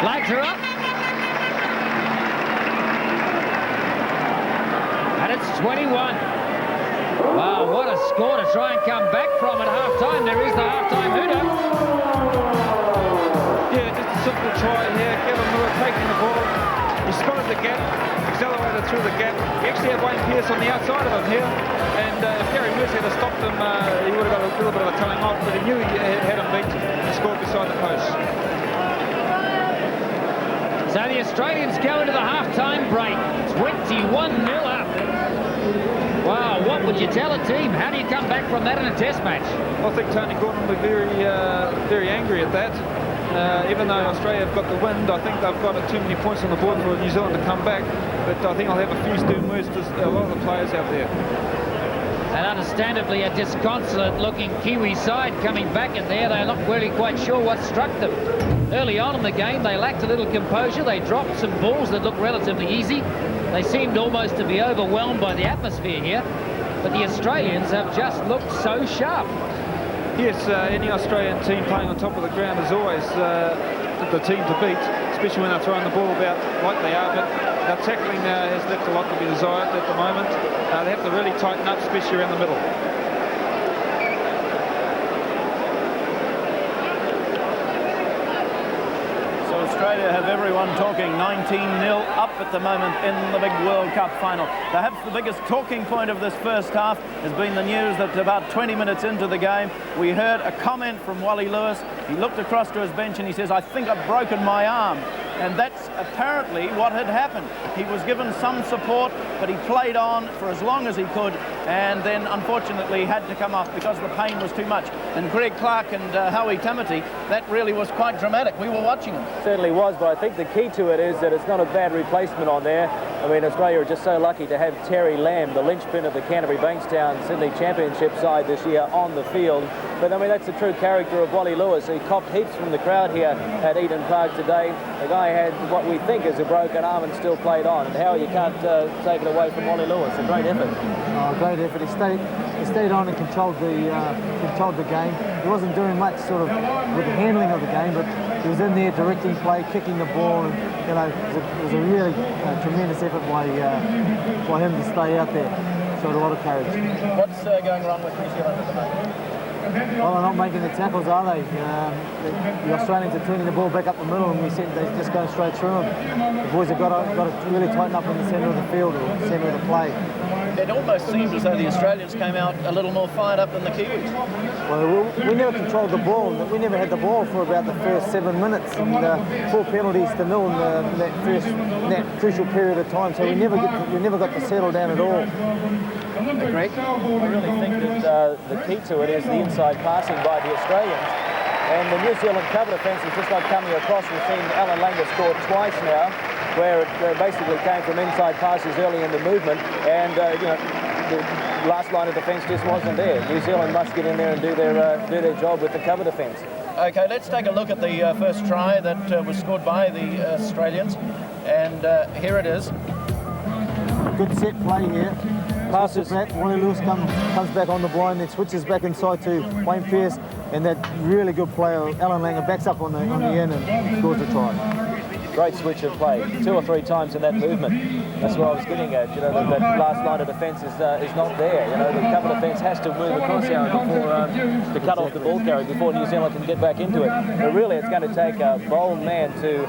Flags are up. 3-1. Wow, what a score to try and come back from at half-time. There is the half-time hooter. Yeah, just a simple try here. Kevin Miller taking the ball. He spotted the gap, accelerated through the gap. He actually had Wayne Pearce on the outside of him here. And if Gary Mercer had stopped him, he would have got a little bit of a telling off, but he knew he had him beat and scored beside the post. So the Australians go into the half-time break. 21-0 up. Wow, what would you tell a team? How do you come back from that in a test match? I think Tony Gordon will be very angry at that. Even though Australia have got the wind, I think they've got too many points on the board for New Zealand to come back. But I think I'll have a few stern words to a lot of the players out there. And understandably a disconsolate-looking Kiwi side coming back in there. They're not really quite sure what struck them. Early on in the game, they lacked a little composure. They dropped some balls that looked relatively easy. They seemed almost to be overwhelmed by the atmosphere here. But the Australians have just looked so sharp. Yes, any Australian team playing on top of the ground is always the team to beat, especially when they're throwing the ball about like they are. But their tackling has left a lot to be desired at the moment. They have to really tighten up, especially around the middle. Australia have everyone talking 19-0 up at the moment in the big World Cup final. Perhaps the biggest talking point of this first half has been the news that about 20 minutes into the game, we heard a comment from Wally Lewis. He looked across to his bench and he says, "I think I've broken my arm." And that's apparently what had happened. He was given some support, but he played on for as long as he could, and then unfortunately had to come off because the pain was too much. And Greg Clark and Howie Tamati, that really was quite dramatic. We were watching him. Certainly was, but I think the key to it is that it's not a bad replacement on there. I mean, Australia are just so lucky to have Terry Lamb, the linchpin of the Canterbury Bankstown Sydney Championship side this year, on the field. But I mean, that's the true character of Wally Lewis. He copped heaps from the crowd here at Eden Park today. The guy had what we think is a broken arm and still played on. And how you can't take it away from Wally Lewis. A great effort. Oh, great effort. He stayed on and controlled the game. He wasn't doing much sort of with the handling of the game, but he was in there directing play, kicking the ball, and you know, it was a really tremendous effort by him to stay out there. Showed a lot of courage. What's going wrong with New Zealand at the moment? Well, they're not making the tackles, are they? The Australians are turning the ball back up the middle, and they're just going straight through them. The boys have got to really tighten up in the centre of the field, or the centre of the play. It almost seemed as though the Australians came out a little more fired up than the Kiwis. Well, we never controlled the ball. We never had the ball for about the first 7 minutes, and 4 penalties to nil in that crucial period of time. So we never got to settle down at all. Greg, I really think that the key to it is the inside passing by the Australians. And the New Zealand cover defence is just not coming across. We've seen Alan Langer score twice now, where it basically came from inside passes early in the movement. And, you know, the last line of defence just wasn't there. New Zealand must get in there and do their job with the cover defence. Okay, let's take a look at the first try that was scored by the Australians. And here it is. Good set play here. Passes. Wally Lewis comes back on the blind, then switches back inside to Wayne Pearce, and that really good player, Alan Langer, backs up on the end and scores the try. Great switch of play, 2 or 3 times in that movement. That's what I was getting at. You know, that last line of defence is not there. You know, the cover defence has to move across here before to cut off the ball carry before New Zealand can get back into it. But really, it's going to take a bold man to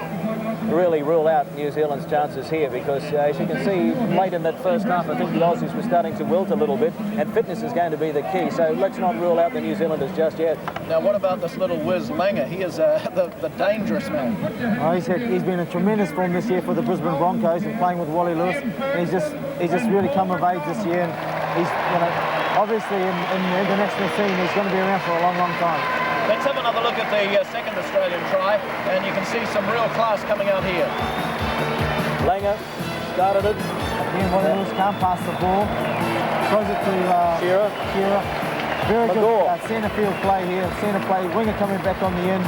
really rule out New Zealand's chances here, because as you can see late in that first half, I think the Aussies were starting to wilt a little bit, and fitness is going to be the key. So let's not rule out the New Zealanders just yet. Now, what about this little whiz Langer? He is the dangerous man. Oh, he's been in tremendous form this year for the Brisbane Broncos and playing with Wally Lewis. And he's just really come of age this year. And he's, you know, obviously in the international scene, he's going to be around for a long, long time. Let's have another look at the second Australian try, and you can see some real class coming out here. Langer started it. Again, Wally Lewis can't pass the ball. Throws it to Shearer. Very good centre field play here. Centre play, winger coming back on the end.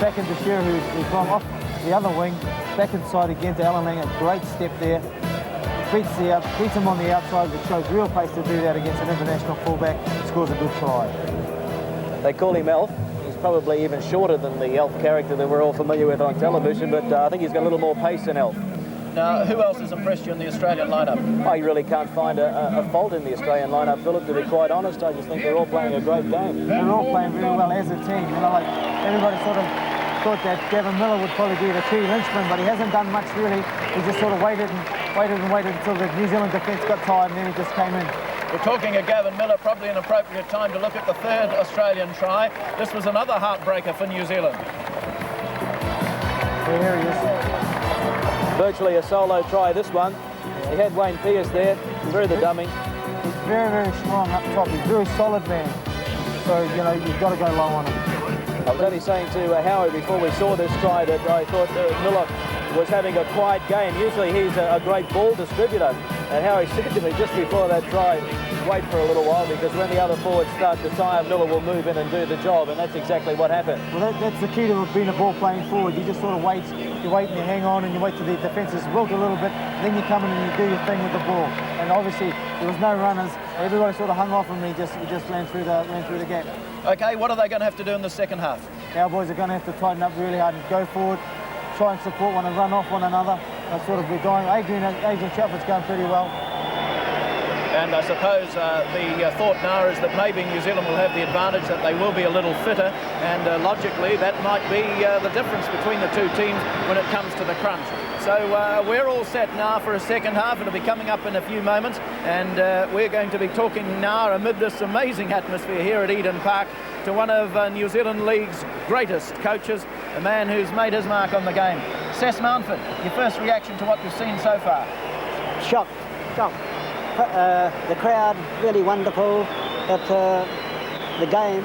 Back into Shearer, who's gone off the other wing. Back inside again to Alan Langer. Great step there. Beats him on the outside, which shows real pace to do that against an international fullback. Scores a good try. They call him Elf. He's probably even shorter than the Elf character that we're all familiar with on television, but I think he's got a little more pace than Elf. Now, who else has impressed you in the Australian lineup? I really can't find a fault in the Australian lineup, Philip, to be quite honest. I just think they're all playing a great game. They're all playing very well as a team. You know, like everybody sort of thought that Gavin Miller would probably be the key linchpin, but he hasn't done much really. He just sort of waited until the New Zealand defence got tired, and then he just came in. We're talking of Gavin Miller, probably an appropriate time to look at the third Australian try. This was another heartbreaker for New Zealand. There he is. Virtually a solo try, this one. He had Wayne Pearce there, through the dummy. He's very, very strong up top. He's a very solid man. So, you know, you've got to go low on him. I was only saying to Howie before we saw this try that I thought Miller was having a quiet game. Usually he's a great ball distributor. And Howie said to me just before that try, wait for a little while, because when the other forwards start to tire, Miller will move in and do the job, and that's exactly what happened. Well, that's the key to being a ball playing forward. You just sort of wait, you wait and you hang on and you wait till the defence is wilt a little bit, then you come in and you do your thing with the ball. And obviously there was no runners. Everybody sort of hung off him and he just ran through the gap. Okay, what are they going to have to do in the second half? Our boys are going to have to tighten up really hard and go forward, try and support one and run off one another. That's sort of we're going. Adrian Chelford's going pretty well. And I suppose the thought now is that maybe New Zealand will have the advantage that they will be a little fitter, and logically that might be the difference between the two teams when it comes to the crunch. So we're all set now for a second half. It'll be coming up in a few moments, and we're going to be talking now amid this amazing atmosphere here at Eden Park to one of New Zealand League's greatest coaches, a man who's made his mark on the game. Sess Mountford, your first reaction to what you've seen so far? Shocked. The crowd really wonderful, but the game,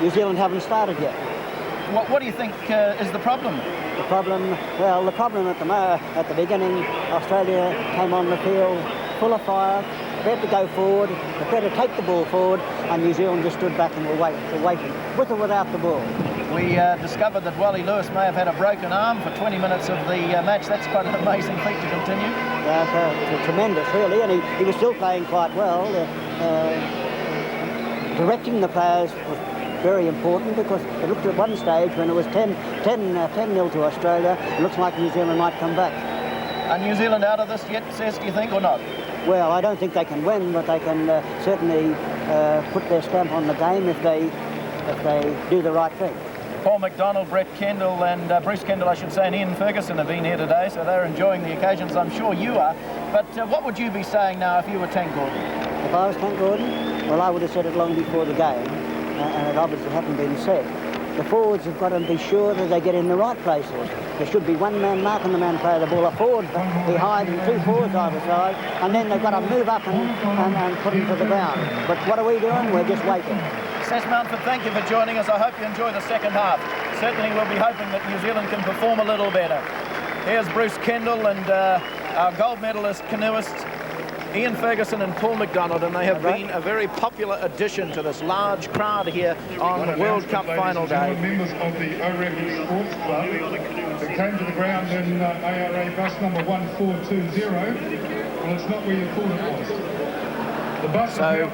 New Zealand haven't started yet. What do you think is the problem? The problem at the beginning, Australia came on the field full of fire, prepared to go forward, prepared to take the ball forward, and New Zealand just stood back and were waiting, with or without the ball. We discovered that Wally Lewis may have had a broken arm for 20 minutes of the match. That's quite an amazing feat to continue. Yeah, tremendous, really, and he was still playing quite well. Directing the players was very important, because it looked at one stage when it was 10-0 to Australia, it looks like New Zealand might come back. Are New Zealand out of this yet, Sess, do you think, or not? Well, I don't think they can win, but they can certainly put their stamp on the game if they do the right thing. Paul McDonald, Brett Kendall and Bruce Kendall, I should say, and Ian Ferguson have been here today, so they're enjoying the occasions. I'm sure you are. But what would you be saying now if you were Tank Gordon? If I was Tank Gordon? Well, I would have said it long before the game, and it obviously hasn't been said. The forwards have got to be sure that they get in the right places. There should be one man marking the man play the ball, a forward behind and two forwards either side, and then they've got to move up and put him to the ground. But what are we doing? We're just waiting. Sess Mountford, thank you for joining us. I hope you enjoy the second half. Certainly we'll be hoping that New Zealand can perform a little better. Here's Bruce Kendall and our gold medalist canoeists, Ian Ferguson and Paul McDonald, and they have been a very popular addition to this large crowd here on World Cup final day. Members of the OREC Sports Club that came to the ground in ARA bus number 1420, and it's not where you thought it was. So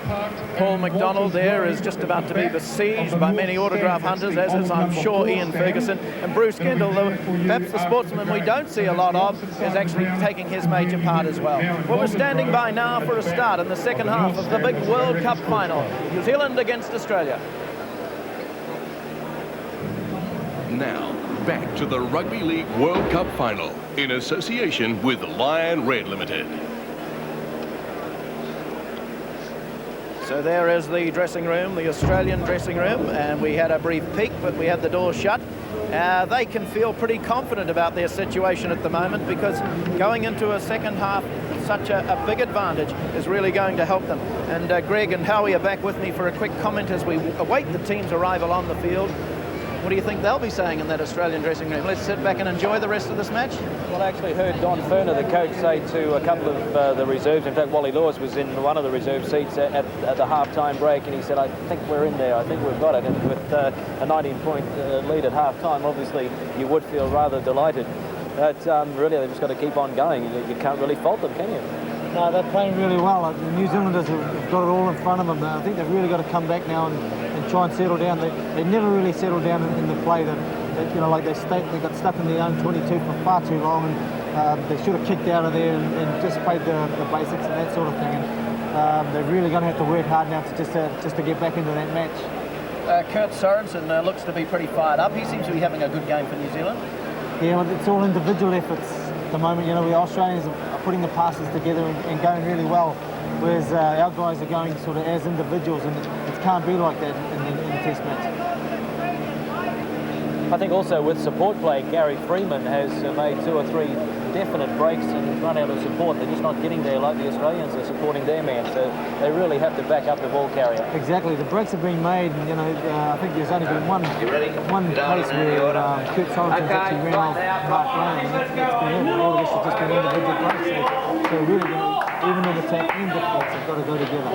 Paul McDonald there is just about to be besieged by many autograph hunters, as is, I'm sure, Ian Ferguson. And Bruce Kendall, perhaps the sportsman we don't see a lot of, is actually taking his major part as well. Well, we're standing by now for a start in the second half of the big World Cup final. New Zealand against Australia. Now, back to the Rugby League World Cup final in association with Lion Red Limited. So there is the dressing room, the Australian dressing room, and we had a brief peek, but we had the door shut. They can feel pretty confident about their situation at the moment, because going into a second half, such a big advantage is really going to help them. And Greg and Howie are back with me for a quick comment as we await the team's arrival on the field. What do you think they'll be saying in that Australian dressing room? Let's sit back and enjoy the rest of this match. Well, I actually heard Don Ferner, the coach, say to a couple of the reserves, in fact Wally Lewis was in one of the reserve seats at the half-time break, and he said, I think we're in there, I think we've got it. And with a 19-point lead at half-time, obviously you would feel rather delighted. But really they've just got to keep on going. You can't really fault them, can you? No, they're playing really well. The New Zealanders have got it all in front of them. I think they've really got to come back now and try and settle down. They never really settled down in the play. you know, like they got stuck in their own 22 for far too long, and they should have kicked out of there and just played the basics and that sort of thing. And they're really going to have to work hard now to just to get back into that match. Kurt Sorensen looks to be pretty fired up. He seems to be having a good game for New Zealand. Yeah, well, it's all individual efforts at the moment. You know, the Australians are putting the passes together and going really well, whereas our guys are going sort of as individuals, and it can't be like that in the Test match. I think also with support play, Gary Freeman has made 2 or 3 definite breaks and run out of support. They're just not getting there like the Australians are supporting their man, so they really have to back up the ball carrier. Exactly, the breaks have been made, and you know, I think there's only been one case where Kurt Sorensen's actually ran off Mark Lane, and that's been it. All of this has just been individual breaks, so really, even in attack and defence, they've got to go together.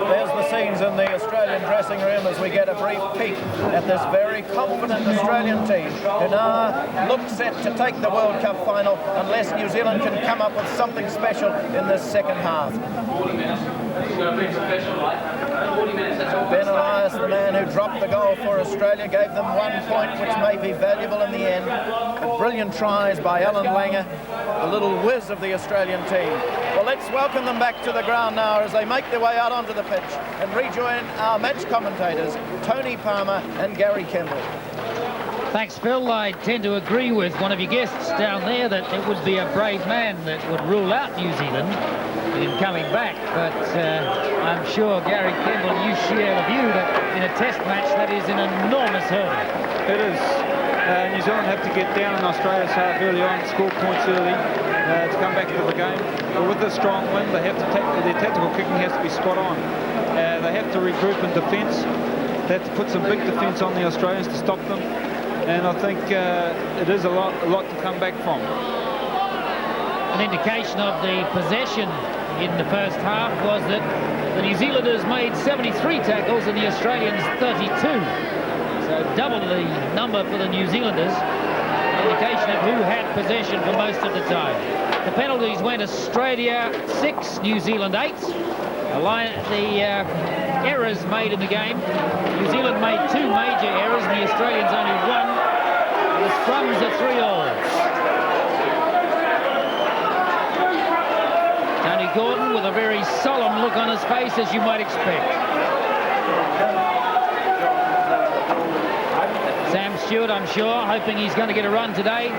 There's the scenes in the Australian dressing room as we get a brief peek at this very confident Australian team who now look set to take the World Cup final unless New Zealand can come up with something special in this second half. Ben Elias, the man who dropped the goal for Australia, gave them 1 point, which may be valuable in the end. But brilliant tries by Alan Langer, the little whiz of the Australian team. Well, let's welcome them back to the ground now as they make their way out onto the pitch and rejoin our match commentators, Tony Palmer and Gary Kemble. Thanks, Phil. I tend to agree with one of your guests down there that it would be a brave man that would rule out New Zealand in coming back, but I'm sure, Gary Kemble, you share the view that in a test match that is an enormous hurdle. It is. New Zealand have to get down on Australia's half early on, score points early to come back into the game. But with a strong win, they have to their tactical kicking has to be spot on. They have to regroup in defence. They have to put some big defence on the Australians to stop them. And I think it is a lot to come back from. An indication of the possession in the first half was that the New Zealanders made 73 tackles and the Australians 32. So double the number for the New Zealanders. Indication of who had possession for most of the time. The penalties went Australia 6, New Zealand 8. The errors made in the game. New Zealand made 2 major errors and the Australians only 1. The scrums are 3-all. Tony Gordon with a very solemn look on his face, as you might expect. Sam Stewart, I'm sure, hoping he's going to get a run today.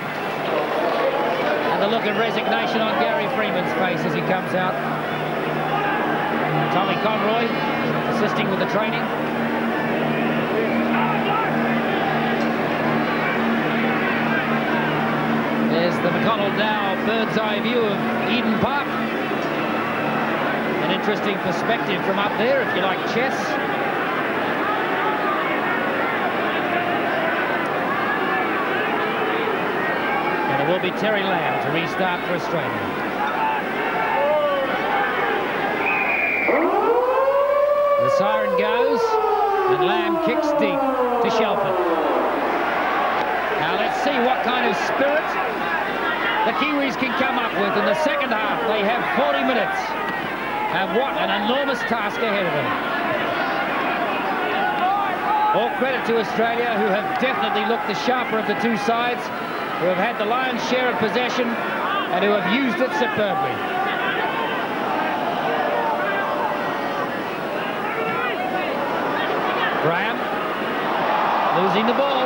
And the look of resignation on Gary Freeman's face as he comes out. Tommy Conroy assisting with the training. There's the McConnell Dow bird's eye view of Eden Park. An interesting perspective from up there if you like chess. And it will be Terry Lamb to restart for Australia. The siren goes, and Lamb kicks deep to Shelford. Now let's see what kind of spirit the Kiwis can come up with in the second half. They have 40 minutes, and what an enormous task ahead of them. All credit to Australia, who have definitely looked the sharper of the two sides, who have had the lion's share of possession, and who have used it superbly. Graham losing the ball.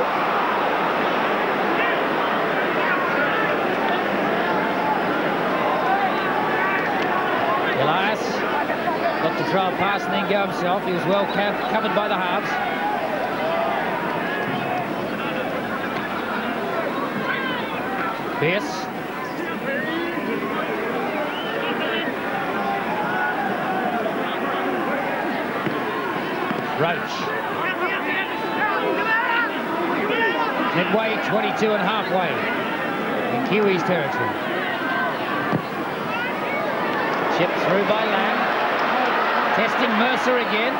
Elias looked to throw a pass and then go himself. He was well covered by the halves. Pearce. Roach. Midway, 22 and halfway in Kiwis territory. Chipped through by Lamb. Testing Mercer again.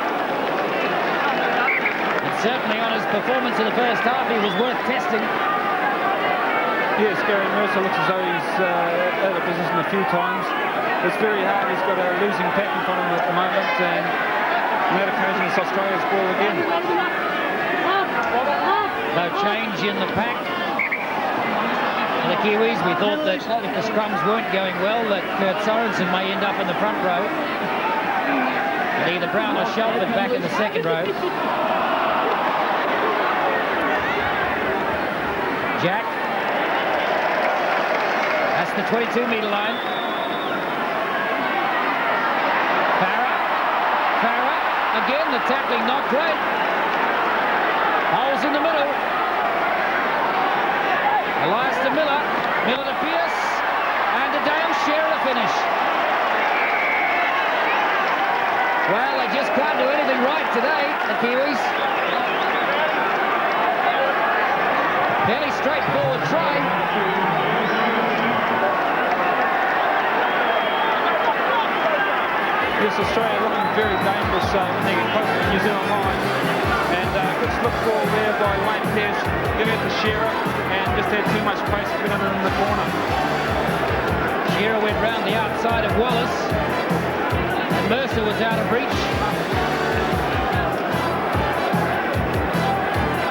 And certainly on his performance in the first half, he was worth testing. Yes, Gary Mercer looks as though he's out of position a few times. It's very hard. He's got a losing pattern on him at the moment, and on that occasion it's Australia's ball again. No change in the pack. The Kiwis, we thought that if the scrums weren't going well, that Kurt Sorensen may end up in the front row. And either Brown or Shelford back in the second row. Jack. That's the 22-metre line. Farah. Again, the tackling not great. Holes in the middle. Elias to Miller to Pearce, and a Dale Shearer finish. Well, they just can't do anything right today, the Kiwis. Fairly straightforward try. Yes, Australia looking very dangerous when they get close to the New Zealand line. And good slip ball there by Wayne Pearce, giving it to Shearer, and just had too much space to put it in the corner. Shearer went round the outside of Wallace, and Mercer was out of reach.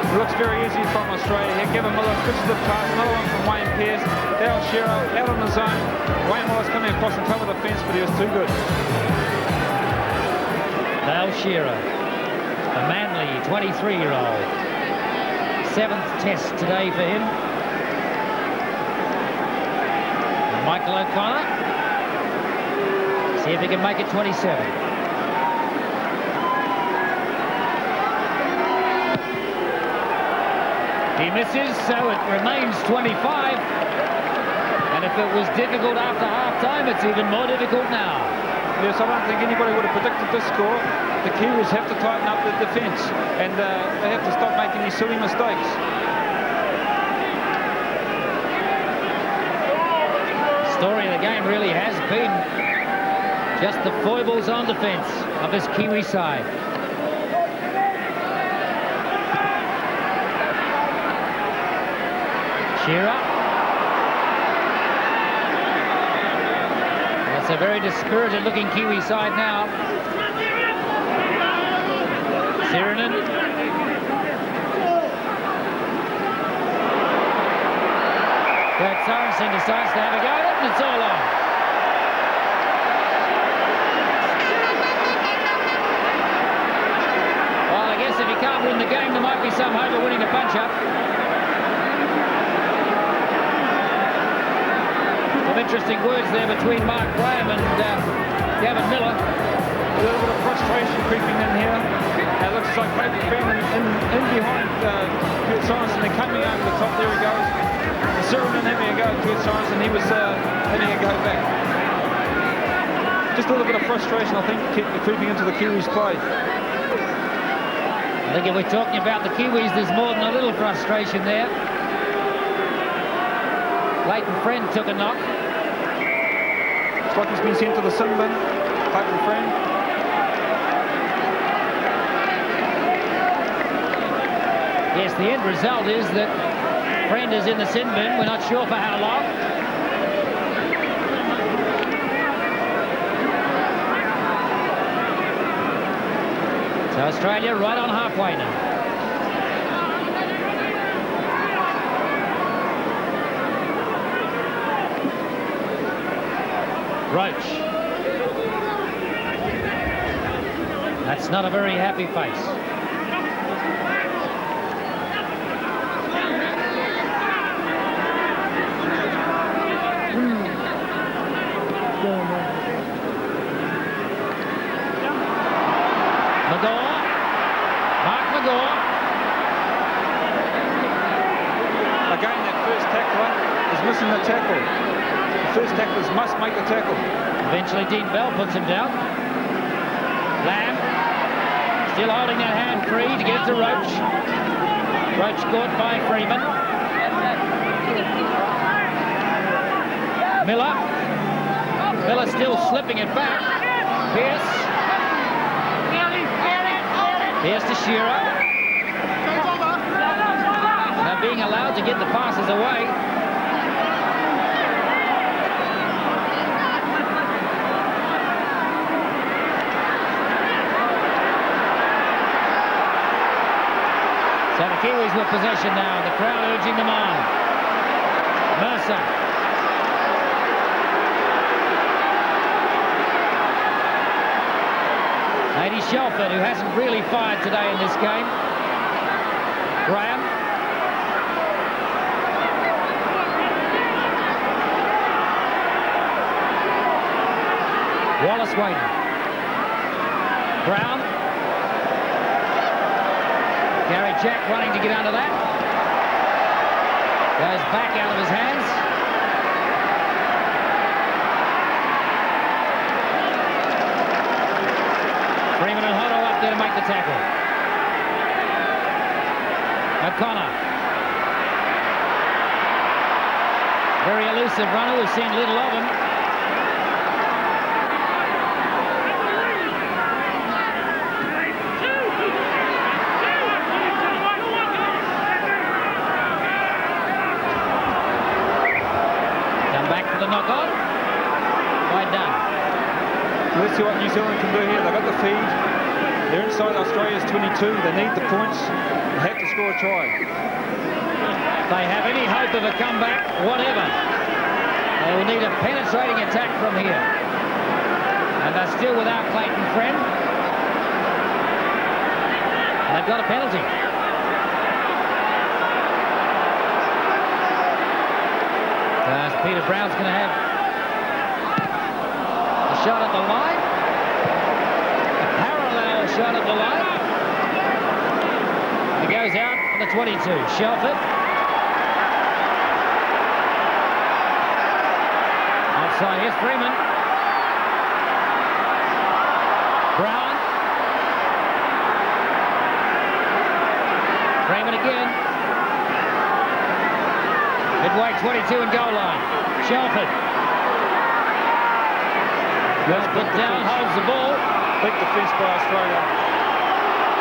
It looks very easy from Australia here. Kevin Miller, good slip pass, another one from Wayne Pearce. Dale Shearer out on his own. Wayne Wallace coming across and cover the fence, but he was too good. Dale Shearer, a manly 23-year-old. 7th test today for him. And Michael O'Connor, see if he can make it 27. He misses, so it remains 25. And if it was difficult after half-time, it's even more difficult now. Yes, I don't think anybody would have predicted this score. The Kiwis have to tighten up the defence, and they have to stop making these silly mistakes. The story of the game really has been just the foibles on defence of this Kiwi side. Shearer. That's a very dispirited looking Kiwi side now. Sirinen. Kurt Sorensen decides to have a go at it, and it's all on. Well, I guess if you can't win the game, there might be some hope of winning a punch-up. Some interesting words there between Mark Graham and Gavin Miller. A little bit of frustration creeping in here. It looks like Clayton Fenn in behind Kurt Sorensen. They're coming over the top. There he goes. Sirinen having a go at Kurt Sorensen. He was having a go back. Just a little bit of frustration, I think, creeping into the Kiwis' play. I think if we're talking about the Kiwis, there's more than a little frustration there. Clayton Friend took a knock. Looks like he's been sent to the sin bin. Clayton Friend. Yes, the end result is that Friend is in the sin bin. We're not sure for how long. So Australia right on halfway now. Roach. That's not a very happy face. Again, that first tackler is missing the tackle. The first tacklers must make the tackle. Eventually Dean Bell puts him down. Lamb still holding that hand free to get it to Roach. Roach caught by Freeman. Miller still slipping it back. Pearce to Shearer. They're being allowed to get the passes away. So the Kiwis with possession now, the crowd urging them on. Mercer. Lady Shelford, who hasn't really fired today in this game. Graham. Wallace waiting. Brown. Gary Jack running to get under that. Goes back out of his hands. Freeman and Hotto up there to make the tackle. O'Connor. Very elusive runner. We've seen little of him. Knock-on. Wide down. Let's see what New Zealand can do here. They've got the feed. They're inside Australia's 22. They need the points. They have to score a try. If they have any hope of a comeback, whatever, they will need a penetrating attack from here. And they're still without Clayton Friend. And they've got a penalty. Peter Brown's going to have a shot at the line. A parallel shot at the line. He goes out on the 22. Shelford. Offside, here's Freeman. Brown. Freeman again. Midway 22 and goal line. Shelford. Goes put down, holds the ball. Big defence by Australia.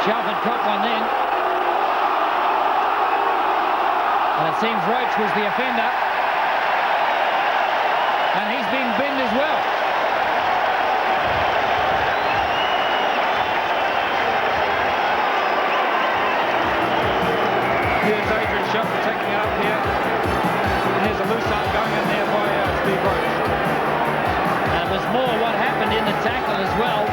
Shelford caught one then. And it seems Roach was the offender. And he's been binned as well. Here's Adrian Shelford taking it up here. And there's a loose arm going in there by Steve Roach. And it was more what happened in the tackle as well.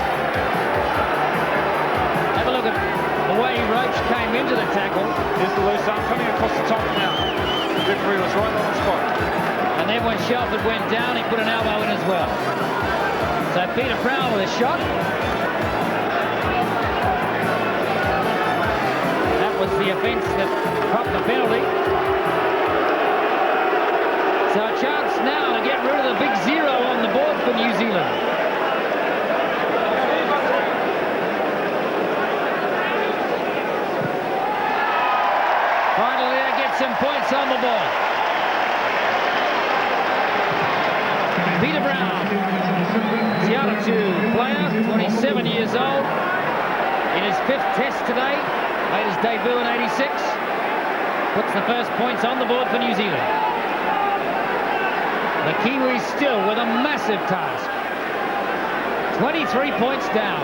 Have a look at the way Roach came into the tackle. Here's the loose arm coming across the top now. The referee was right on the spot. And then when Shelford went down, he put an elbow in as well. So Peter Brown with a shot. That was the offence that copped the penalty. So a chance now to get rid of the big zero on the board for New Zealand. Finally, they get some points on the board. Peter Brown, the other two player, 27 years old, in his 5th test today, made his debut in '86, puts the first points on the board for New Zealand. The Kiwis still with a massive task. 23 points down.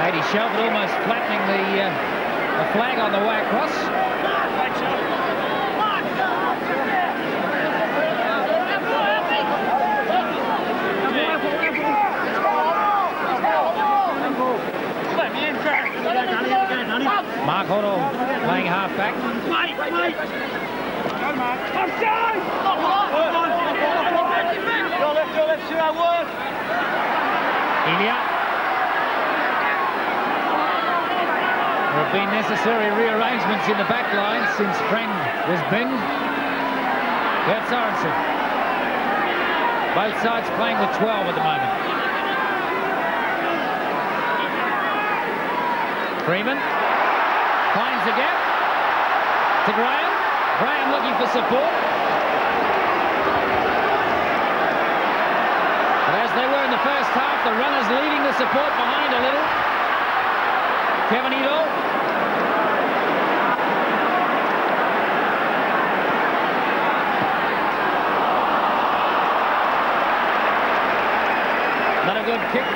Lady Shelford almost flattening the flag on the way across. Mark Hoddle playing half-back. Ilya. There have been necessary rearrangements in the back line since Friend was binned. Bert Sorensen. Both sides playing with 12 at the moment. Freeman finds the gap to Graham. Graham looking for support. But as they were in the first half, the runners leaving the support behind a little. Kevin Edel.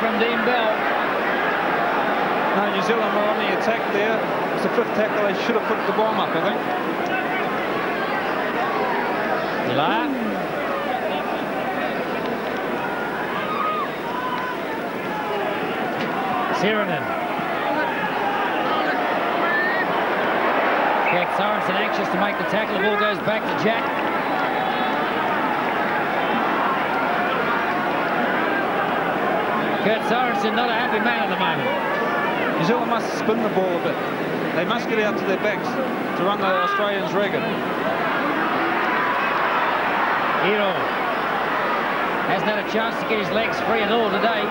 from Dean Bell. No, New Zealand were on the attack there. It's the 5th tackle. They should have put the bomb up, I think. Elia. Sirenen. Kurt Sorensen anxious to make the tackle. The ball goes back to Jack. Kurt Sorensen not a happy man at the moment. New Zealand must spin the ball a bit. They must get out to their backs to run the Australians ragged. Hero hasn't had a chance to get his legs free at all today.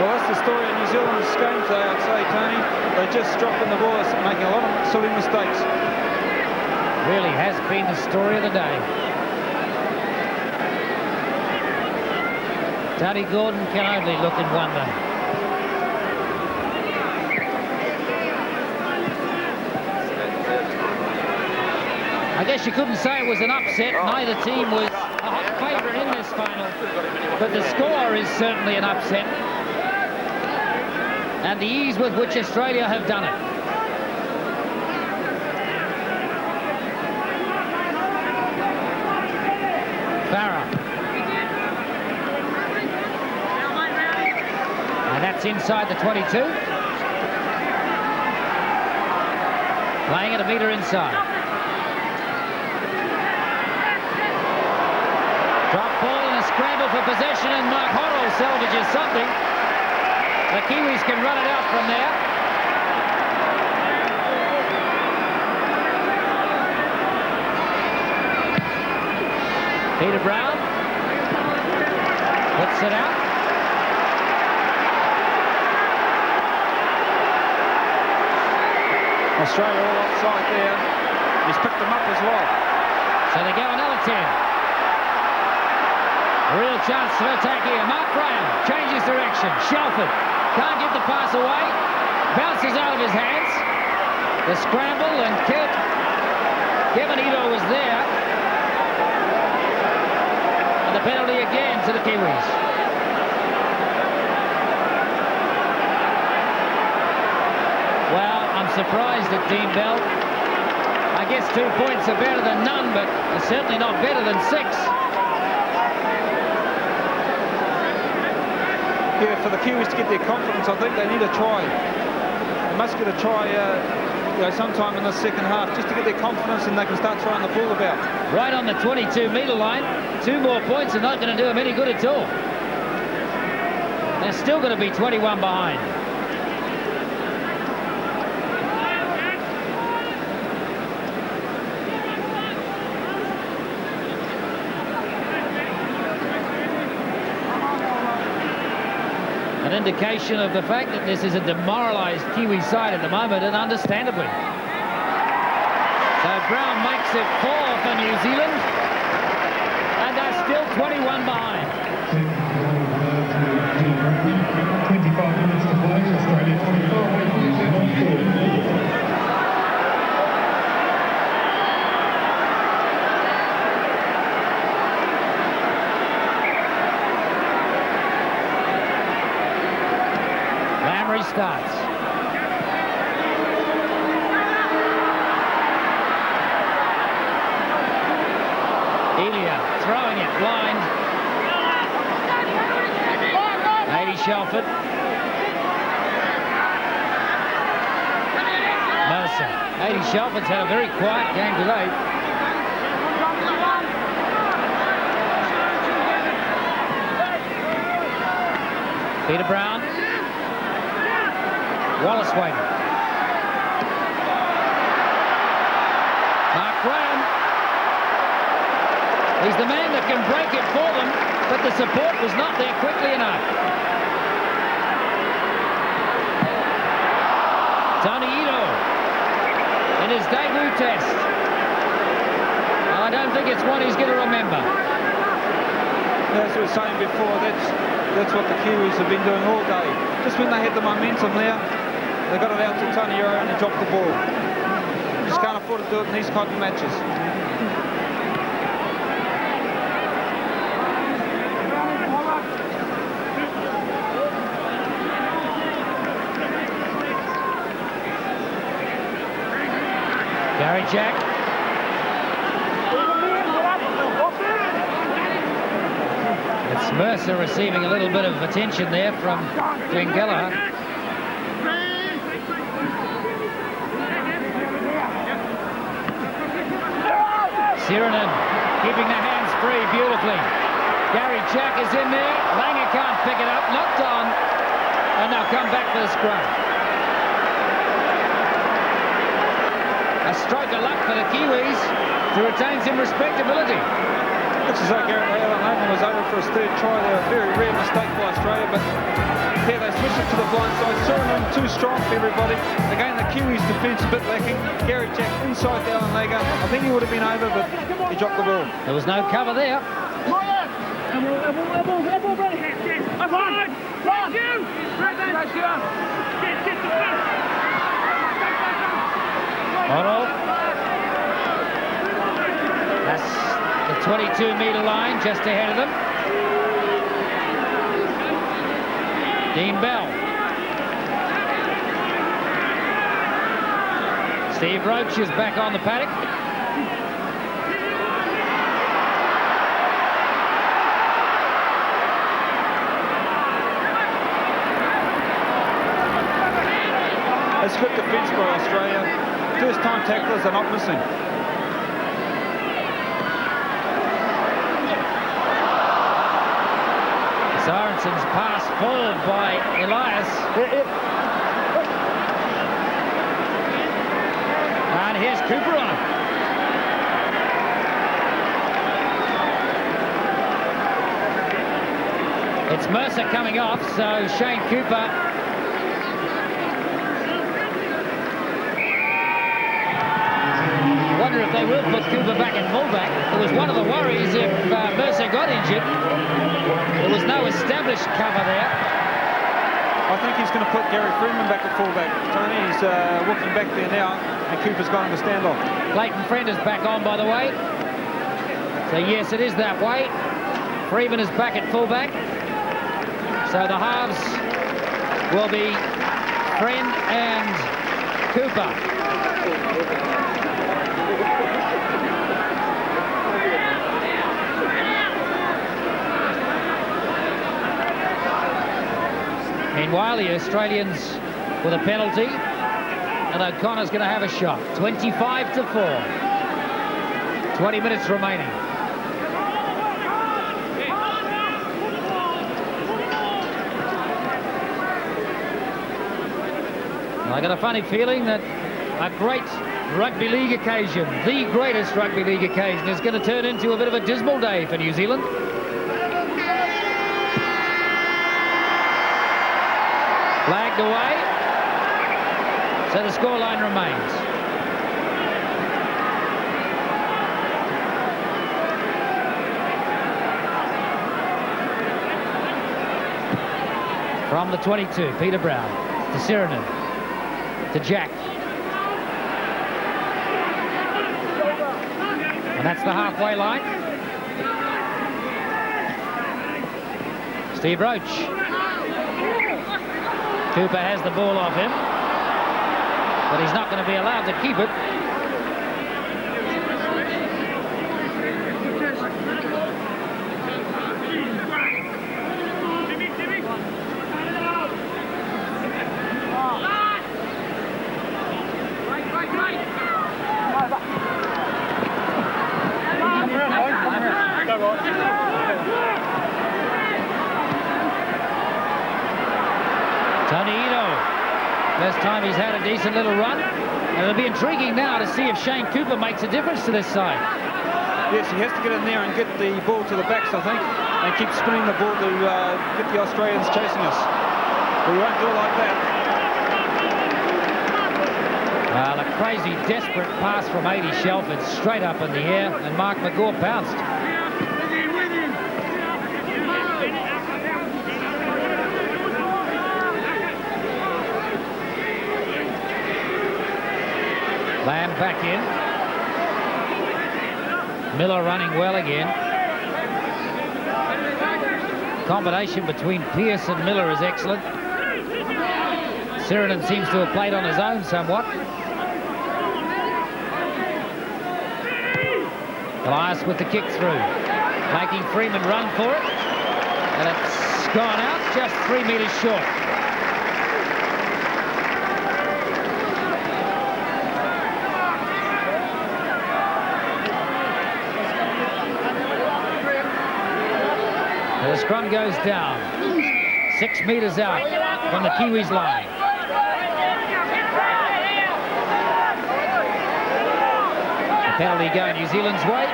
Well, that's the story of New Zealand's game today, I'd say, Tony. They're just dropping the ball, making a lot of silly mistakes. Really has been the story of the day. Tony Gordon can only look in wonder. I guess you couldn't say it was an upset. Neither team was a hot favourite in this final. But the score is certainly an upset. And the ease with which Australia have done it. Farah. And that's inside the 22. Playing it a metre inside. Drop ball and a scramble for possession, and Mark Horrell salvages something. The Kiwis can run it out from there. Peter Brown puts it out. Australia all offside there. He's picked them up as well. So they go another 10. A real chance for attack here. Mark Graham changes direction. Shelford can't get the pass away. Bounces out of his hands. The scramble, and Kevin Ito was there. And the penalty again to the Kiwis. Well, I'm surprised at Dean Bell. I guess 2 points are better than none, but certainly not better than 6. Yeah, for the Kiwis to get their confidence, I think they need a try. They must get a try sometime in the second half, just to get their confidence, and they can start throwing the ball about. Right on the 22-metre line. 2 more points are not going to do them any good at all. They're still going to be 21 behind. An indication of the fact that this is a demoralised Kiwi side at the moment, and understandably. So Brown makes it 4 for New Zealand, and they're still 21 behind. 25 minutes to play. Australia 25, New Zealand 4. Starts. Elia throwing it blind. 80 Shelford. Mercer. 80 Shelford's had a very quiet game today. Peter Brown. Wallace waiting. Mark Graham. He's the man that can break it for them, but the support was not there quickly enough. Tony Ito in his debut test. I don't think it's one he's going to remember. As we were saying before, that's what the Kiwis have been doing all day. Just when they had the momentum there, they got it out to Tony Iro and they dropped the ball. Just can't afford to do it in these type of matches. Gary Jack. It's Mercer receiving a little bit of attention there from Glenn Gallagher. Sirenen keeping the hands free beautifully. Gary Jack is in there. Langer can't pick it up. Knocked on. And they'll come back for the scrum. A stroke of luck for the Kiwis to retain some respectability. Looks as though Alan Hogan was over for his third try there. A very rare mistake by Australia, but here they switched it to the blind side. Suriname too strong for everybody. Again, the Kiwis' defence a bit lacking. Gary Jack inside the Alan Lager. I think he would have been over, but he dropped the ball. There was no cover there. Otto. That's the 22-metre line just ahead of them. Dean Bell. Steve Roach is back on the paddock. It's good defence by Australia. First-time tacklers are not missing. Sorensen's pass forward by Elias. And here's Cooper on it. It's Mercer coming off, so Shane Cooper. Wonder if they will put Cooper back in fullback. It was one of the worries if Mercer got injured. There was no established cover there. I think he's going to put Gary Freeman back at fullback. Tony, he's walking back there now, and Cooper's gone to stand off. Clayton Friend is back on, by the way. So yes, it is that way. Freeman is back at fullback. So the halves will be Friend and Cooper. Meanwhile, the Australians with a penalty, and O'Connor's going to have a shot. 25-4. 20 minutes remaining. I got a funny feeling that a great rugby league occasion, the greatest rugby league occasion, is going to turn into a bit of a dismal day for New Zealand. Flagged away, so the scoreline remains. From the 22, Peter Brown to Sirenen to Jack. And that's the halfway line. Steve Roach. Cooper has the ball off him, but he's not going to be allowed to keep it. Tony Ito, first time he's had a decent little run. And it'll be intriguing now to see if Shane Cooper makes a difference to this side. Yes, he has to get in there and get the ball to the backs, I think, and keep spinning the ball to get the Australians chasing us. But we won't do it like that. Well, a crazy, desperate pass from 80 Shelford straight up in the air, and Mark McGaw pounced. Lamb back in. Miller running well again. Combination between Pearce and Miller is excellent. Sirenen seems to have played on his own somewhat. Elias with the kick through, making Freeman run for it, and it's gone out just 3 metres short. The scrum goes down, 6 metres out from the Kiwis line. The penalty going New Zealand's way.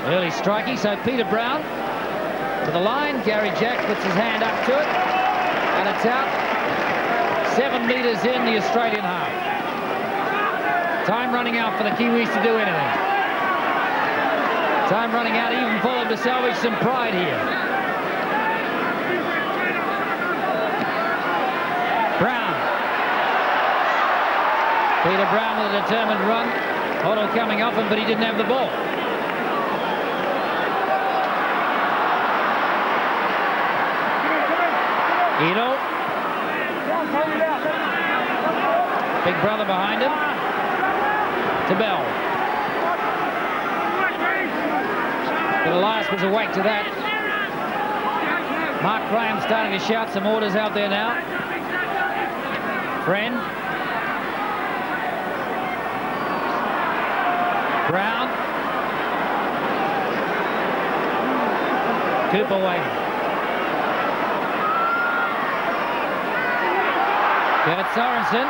Early striking, so Peter Brown to the line. Gary Jack puts his hand up to it, and it's out. 7 metres in the Australian half. Time running out for the Kiwis to do anything. Time running out even for them to salvage some pride here. Brown. Peter Brown with a determined run. Otto coming off him, but he didn't have the ball. Ito. Big brother behind him. To Bell. But Elias was awake to that. Mark Graham starting to shout some orders out there now. Friend. Brown. Cooper waiting. Kevin Sorensen.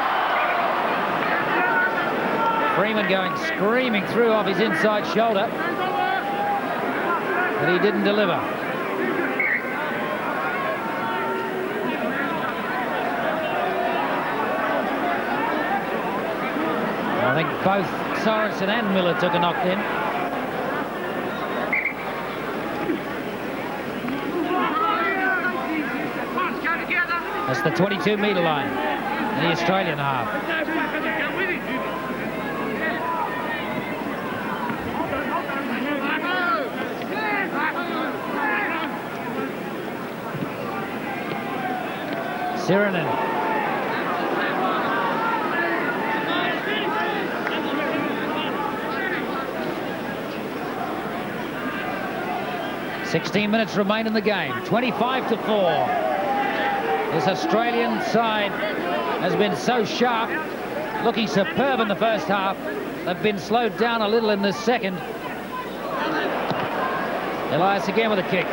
Freeman going screaming through off his inside shoulder. But he didn't deliver. I think both Sorensen and Miller took a knock then. That's the 22-metre line in the Australian half. Sirenen. "16 minutes remain in the game. 25-4. This Australian side has been so sharp, looking superb in the first half. They've been slowed down a little in this second. Elias again with a kick.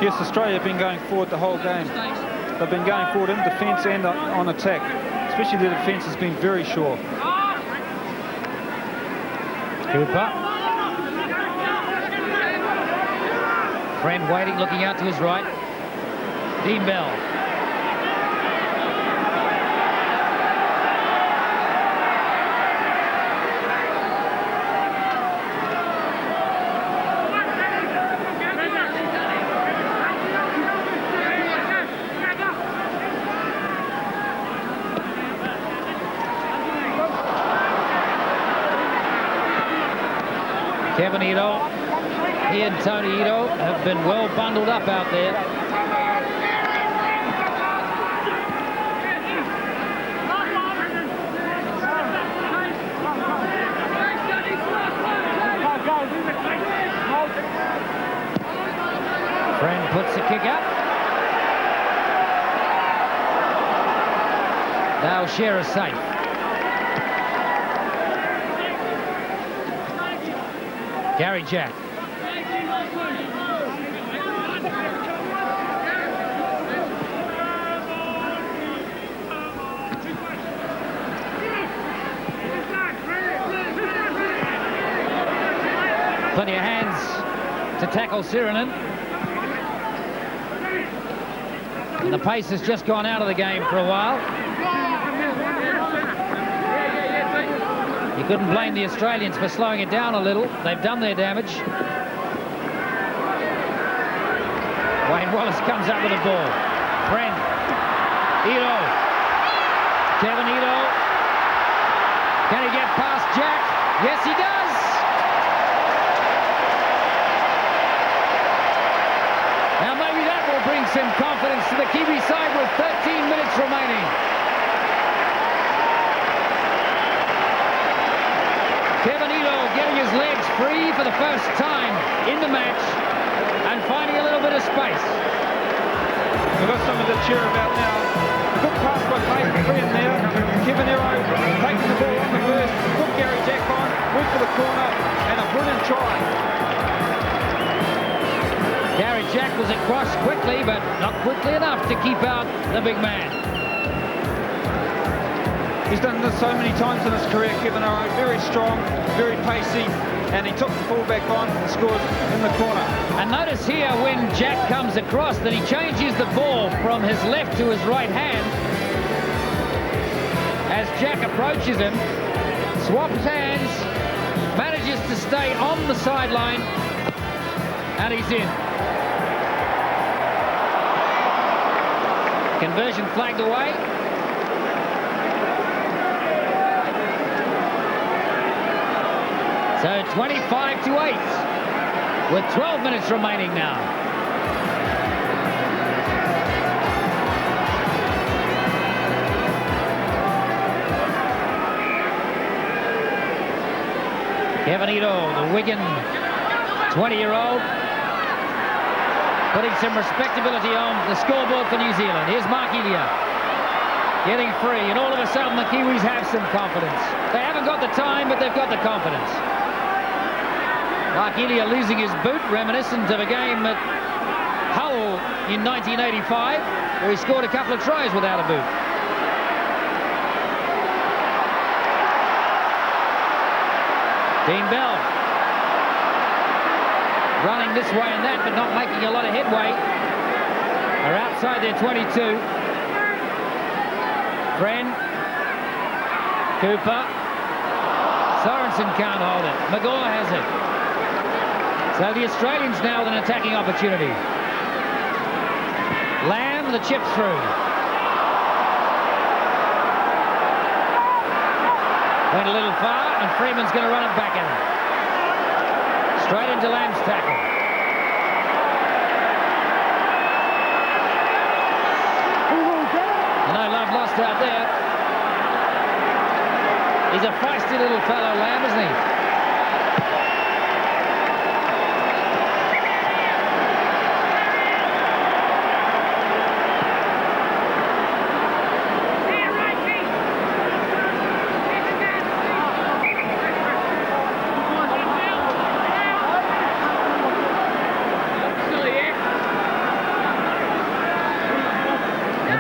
Yes, Australia have been going forward the whole game. They've been going forward in defence and on attack. Especially the defence has been very sure. Cooper. Friend waiting, looking out to his right. Dean Bell. Kevin Ito, he and Tony Ito have been well bundled up out there. Friend puts the kick up. Now Shearer safe. Gary Jack. Plenty of hands to tackle Sirenen. And the pace has just gone out of the game for a while. You couldn't blame the Australians for slowing it down a little. They've done their damage. Wayne Wallace comes up with the ball. Friend. Ito. Kevin Ito. Can he get past Jack? Yes, he does. Now maybe that will bring some confidence to the Kiwi side with 13 minutes remaining. Kevin Ito getting his legs free for the first time in the match and finding a little bit of space. We've got something to cheer about now. Good pass by Clayton Friend there. Kevin Ito taking the ball on the burst, put Gary Jack on, went for the corner, and a brilliant try. Gary Jack was across quickly, but not quickly enough to keep out the big man. He's done this so many times in his career, Kevin Ito. Very strong, very pacey, and he took the fullback on and scored in the corner. And notice here when Jack comes across that he changes the ball from his left to his right hand. As Jack approaches him, swaps hands, manages to stay on the sideline, and he's in. Conversion flagged away. So 25-8 with 12 minutes remaining now. Kevin Ito, the Wigan 20-year-old, putting some respectability on the scoreboard for New Zealand. Here's Mark Elia getting free, and all of a sudden the Kiwis have some confidence. They haven't got the time, but they've got the confidence. Mark Elia losing his boot, reminiscent of a game at Hull in 1985, where he scored a couple of tries without a boot. Dean Bell running this way and that, but not making a lot of headway. They're outside their 22. Friend, Cooper, Sorensen can't hold it. Magor has it. So the Australians now with an attacking opportunity. Lamb, the chip through. Went a little far, and Freeman's going to run it back at him. Straight into Lamb's tackle. No love lost out there. He's a feisty little fellow, Lamb, isn't he?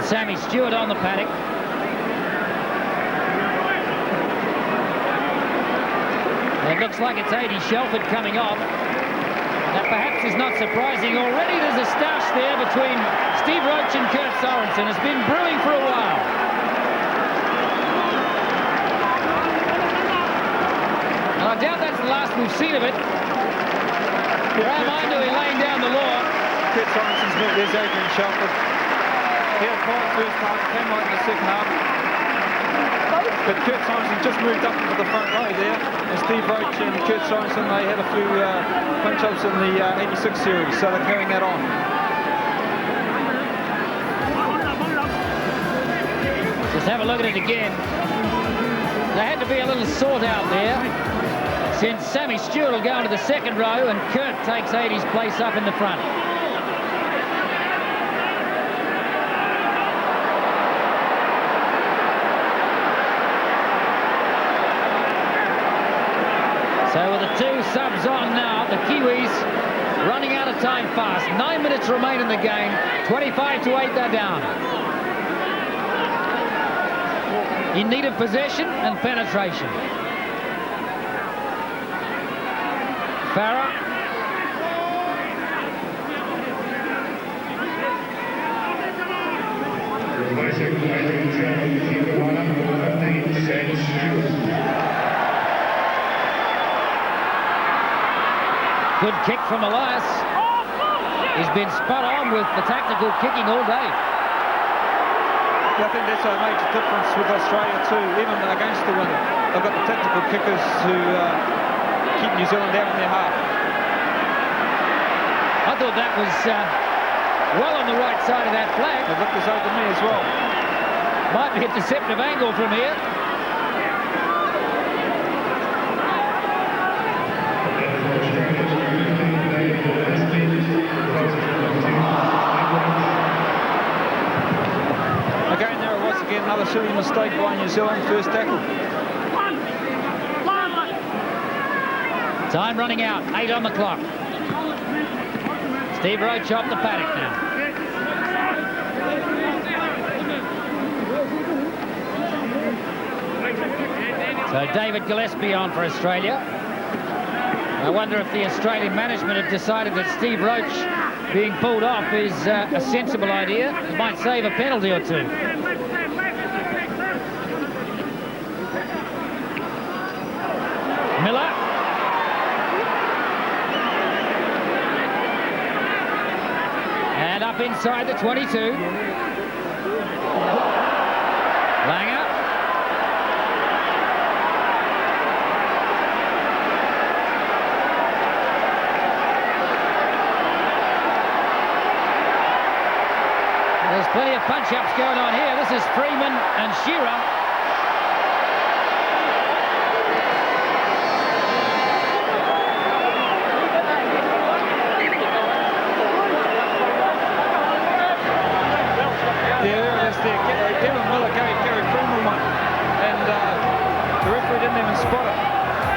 Sammy Stewart on the paddock. It looks like it's 80 Shelford coming off. That perhaps is not surprising. Already there's a stoush there between Steve Roach and Kurt Sorensen. It's been brewing for a while. And I doubt that's the last we've seen of it. Graham Ainui laying down the law. Kurt Sorensen's met. There's Adrian Shelford. He had a quiet first half, came right in the second half. But Kurt Sorensen just moved up into the front row there. And Steve Roach and Kurt Sorensen, they had a few punch-ups in the 86 series, so they're carrying that on. Just have a look at it again. There had to be a little sort out there, since Sammy Stewart will go into the second row and Kurt takes 80's place up in the front. So with the two subs on now, the Kiwis running out of time fast. 9 minutes remain in the game. 25-8, they're down. In need of possession and penetration. Farah. Good kick from Elias. He's been spot on with the tactical kicking all day. I think that's a major difference with Australia too, even against the wind. They've got the tactical kickers who keep New Zealand out in their half. I thought that was well on the right side of that flag. It looked as though to me as well. Might be a deceptive angle from here. Again, there it was again, another silly mistake by New Zealand, first tackle. Time running out, 8 on the clock. Steve Roach off the paddock now. So David Gillespie on for Australia. I wonder if the Australian management have decided that Steve Roach being pulled off is a sensible idea. It might save a penalty or two. Miller. And up inside the 22. Langer. There's plenty of punch-ups going on here. This is Freeman and Shearer. Kevin Miller gave Gary Freeman one, and the referee didn't even spot it.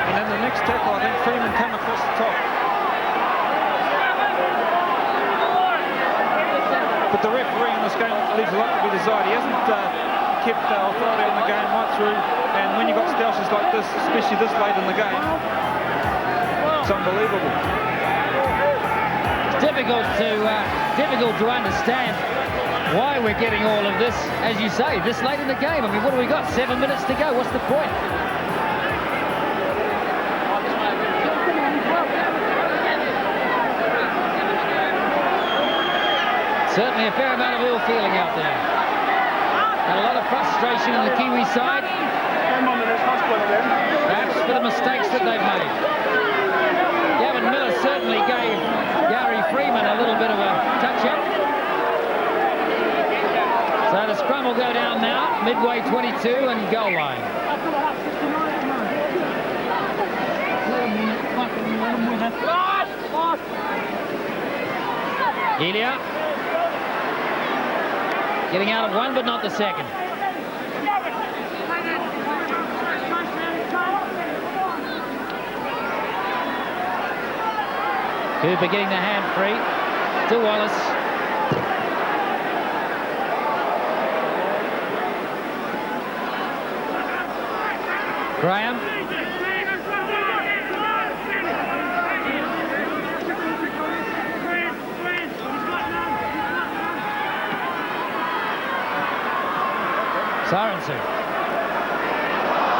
And then the next tackle, I think Freeman came across the top. But the referee in this game leaves a lot to be desired. He hasn't kept authority on the game right through, and when you've got stoushes like this, especially this late in the game, it's unbelievable. It's difficult to understand why we're getting all of this, as you say, this late in the game. I mean, what do we got? 7 minutes to go. What's the point? Certainly a fair amount of ill feeling out there. And a lot of frustration on the Kiwi side. Perhaps for the mistakes that they've made. Gavin Miller certainly gave Gary Freeman a little bit of a touch-up. So the scrum will go down now, midway 22 and goal line. Elia. Getting out of one, but not the second. Cooper getting the hand free to Wallace. Graham. Sorensen.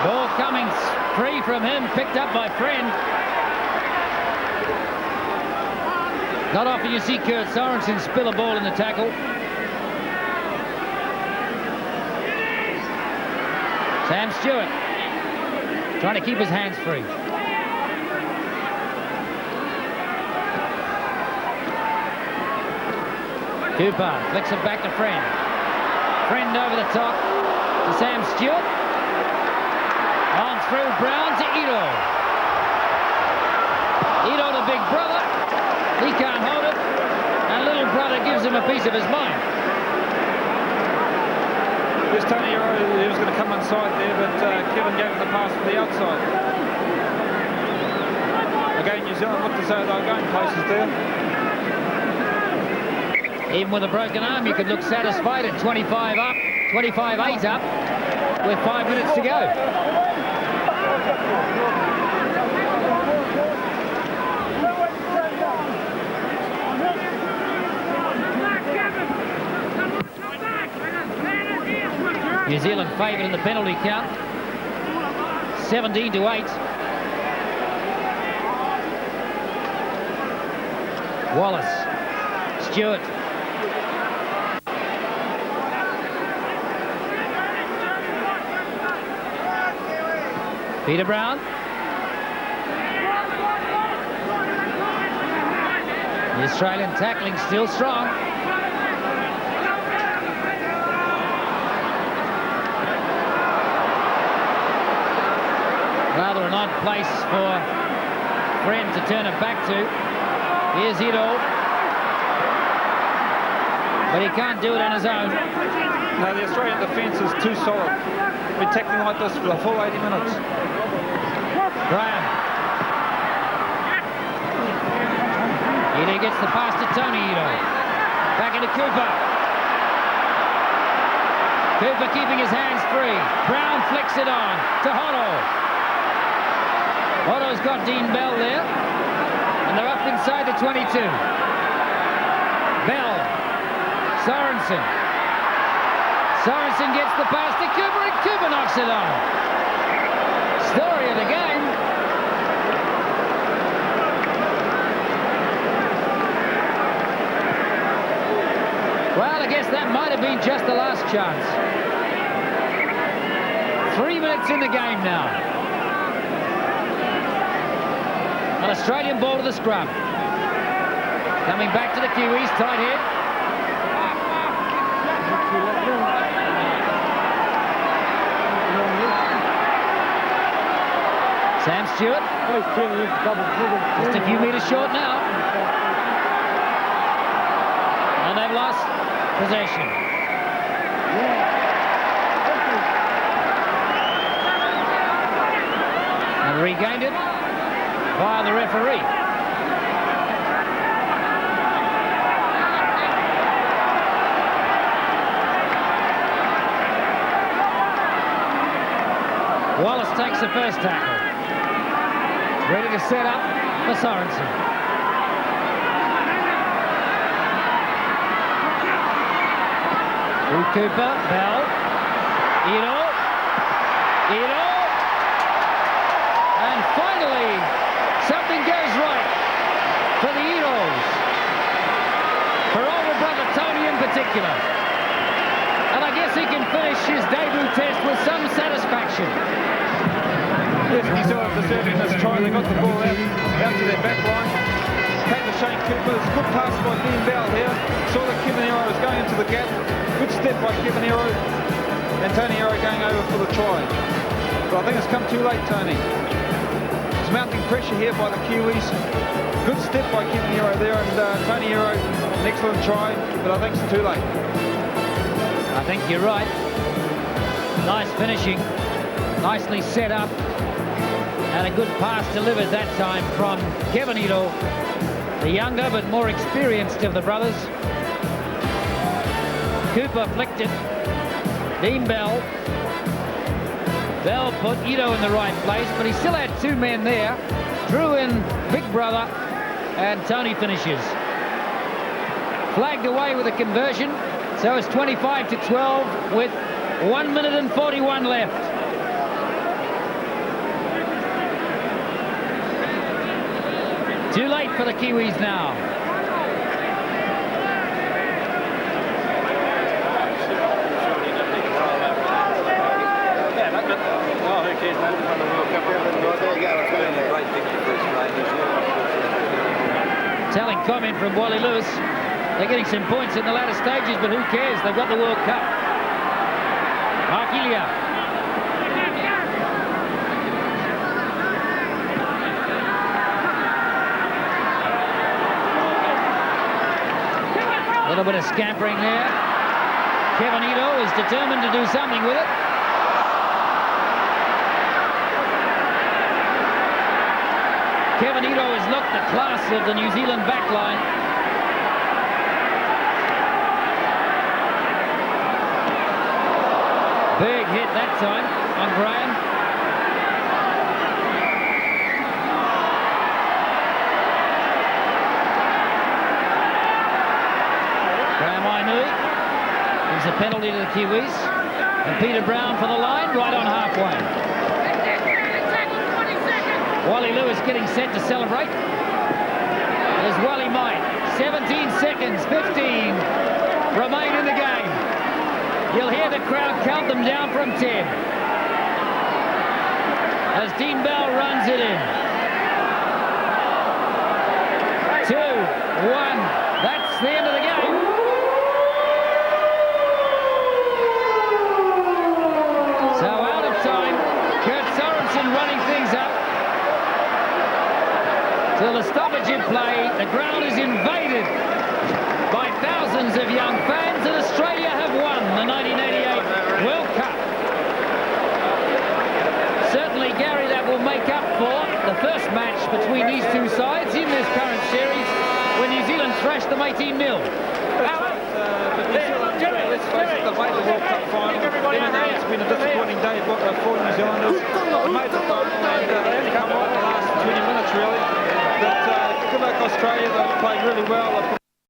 Ball coming free from him, picked up by Friend. Not often you see Kurt Sorensen spill a ball in the tackle. Sam Stewart trying to keep his hands free. Cooper flicks it back to Friend. Friend over the top to Sam Stewart. On through Brown to Ito. Ito the big brother. He can't hold it. And little brother gives him a piece of his mind. There's Tony Iro, he was going to come inside there, but Kevin gave him the pass to the outside. Again, New Zealand looked as though they were going places there. Even with a broken arm, you could look satisfied at 25 up, 25-8 up, with 5 minutes to go. New Zealand favoured in the penalty count, 17-8. Wallace, Stewart. Peter Brown. The Australian tackling still strong. place for Friend to turn it back to. Here's Ito. But he can't do it on his own. No, the Australian defence is too solid. Been tackling like this for the full 80 minutes. Graham. Ito gets the pass to Tony Ito. Back into Cooper. Cooper keeping his hands free. Brown flicks it on to Hotto. Hotto's got Dean Bell there. And they're up inside the 22. Bell. Sorensen. Sorensen gets the pass to Cooper and Cooper knocks it on. Story of the game. Well, I guess that might have been just the last chance. 3 minutes in the game now. An Australian ball to the scrum. Coming back to the Kiwis, tight head. Sam Stewart. Just a few metres short now. And they've lost possession. And regained it via the referee. Wallace takes the first tackle. Ready to set up for Sorensen. Cooper, Bell, Ito, and finally something goes right for the Itos, for older brother Tony in particular. And I guess he can finish his debut test with some satisfaction. Yes, New Zealand deserving this try. They got the ball out to their back line. Came to Shane Cooper. It's a good pass by Dean Bell here. Saw that Kevin Ero was going into the gap. Good step by Kevin Ero. And Tony Ero going over for the try. But I think it's come too late, Tony. There's mounting pressure here by the Kiwis. Good step by Kevin Ero there, and Tony Ero, an excellent try, but I think it's too late. I think you're right. Nice finishing. Nicely set up. And a good pass delivered that time from Kevin Ito, the younger but more experienced of the brothers. Cooper flicked it. Dean Bell. Bell put Ito in the right place, but he still had two men there. Drew in Big Brother, and Tony finishes. Flagged away with a conversion, so it's 25-12 with 1 minute and 41 left. Too late for the Kiwis now. Telling comment from Wally Lewis. They're getting some points in the latter stages, but who cares? They've got the World Cup. Arkilia. A little bit of scampering there. Kevin Ito is determined to do something with it. Kevin Ito has looked the class of the New Zealand backline. Big hit that time on Graham. Graham Ainui gives a penalty to the Kiwis. And Peter Brown for the line, right on halfway. Wally Lewis getting set to celebrate. There's Wally Mike. 17 seconds, 15 remain in the game. You'll hear the crowd count them down from 10. As Dean Bell runs it in. 2, 1. That's the end of the game. So out of time. Kurt Sorensen running things up. Still a stoppage in play. The ground is invaded by thousands of young fans, and Australia have won the 1988 World Cup. Certainly, Gary, that will make up for the first match between these two sides in this current series when New Zealand thrashed them 18-0. Let's face it, they've made the World Cup final. Even though it's been a disappointing day for New Zealanders, they made the final and they only come on the last 20 minutes really. But good luck Australia, they've played really well.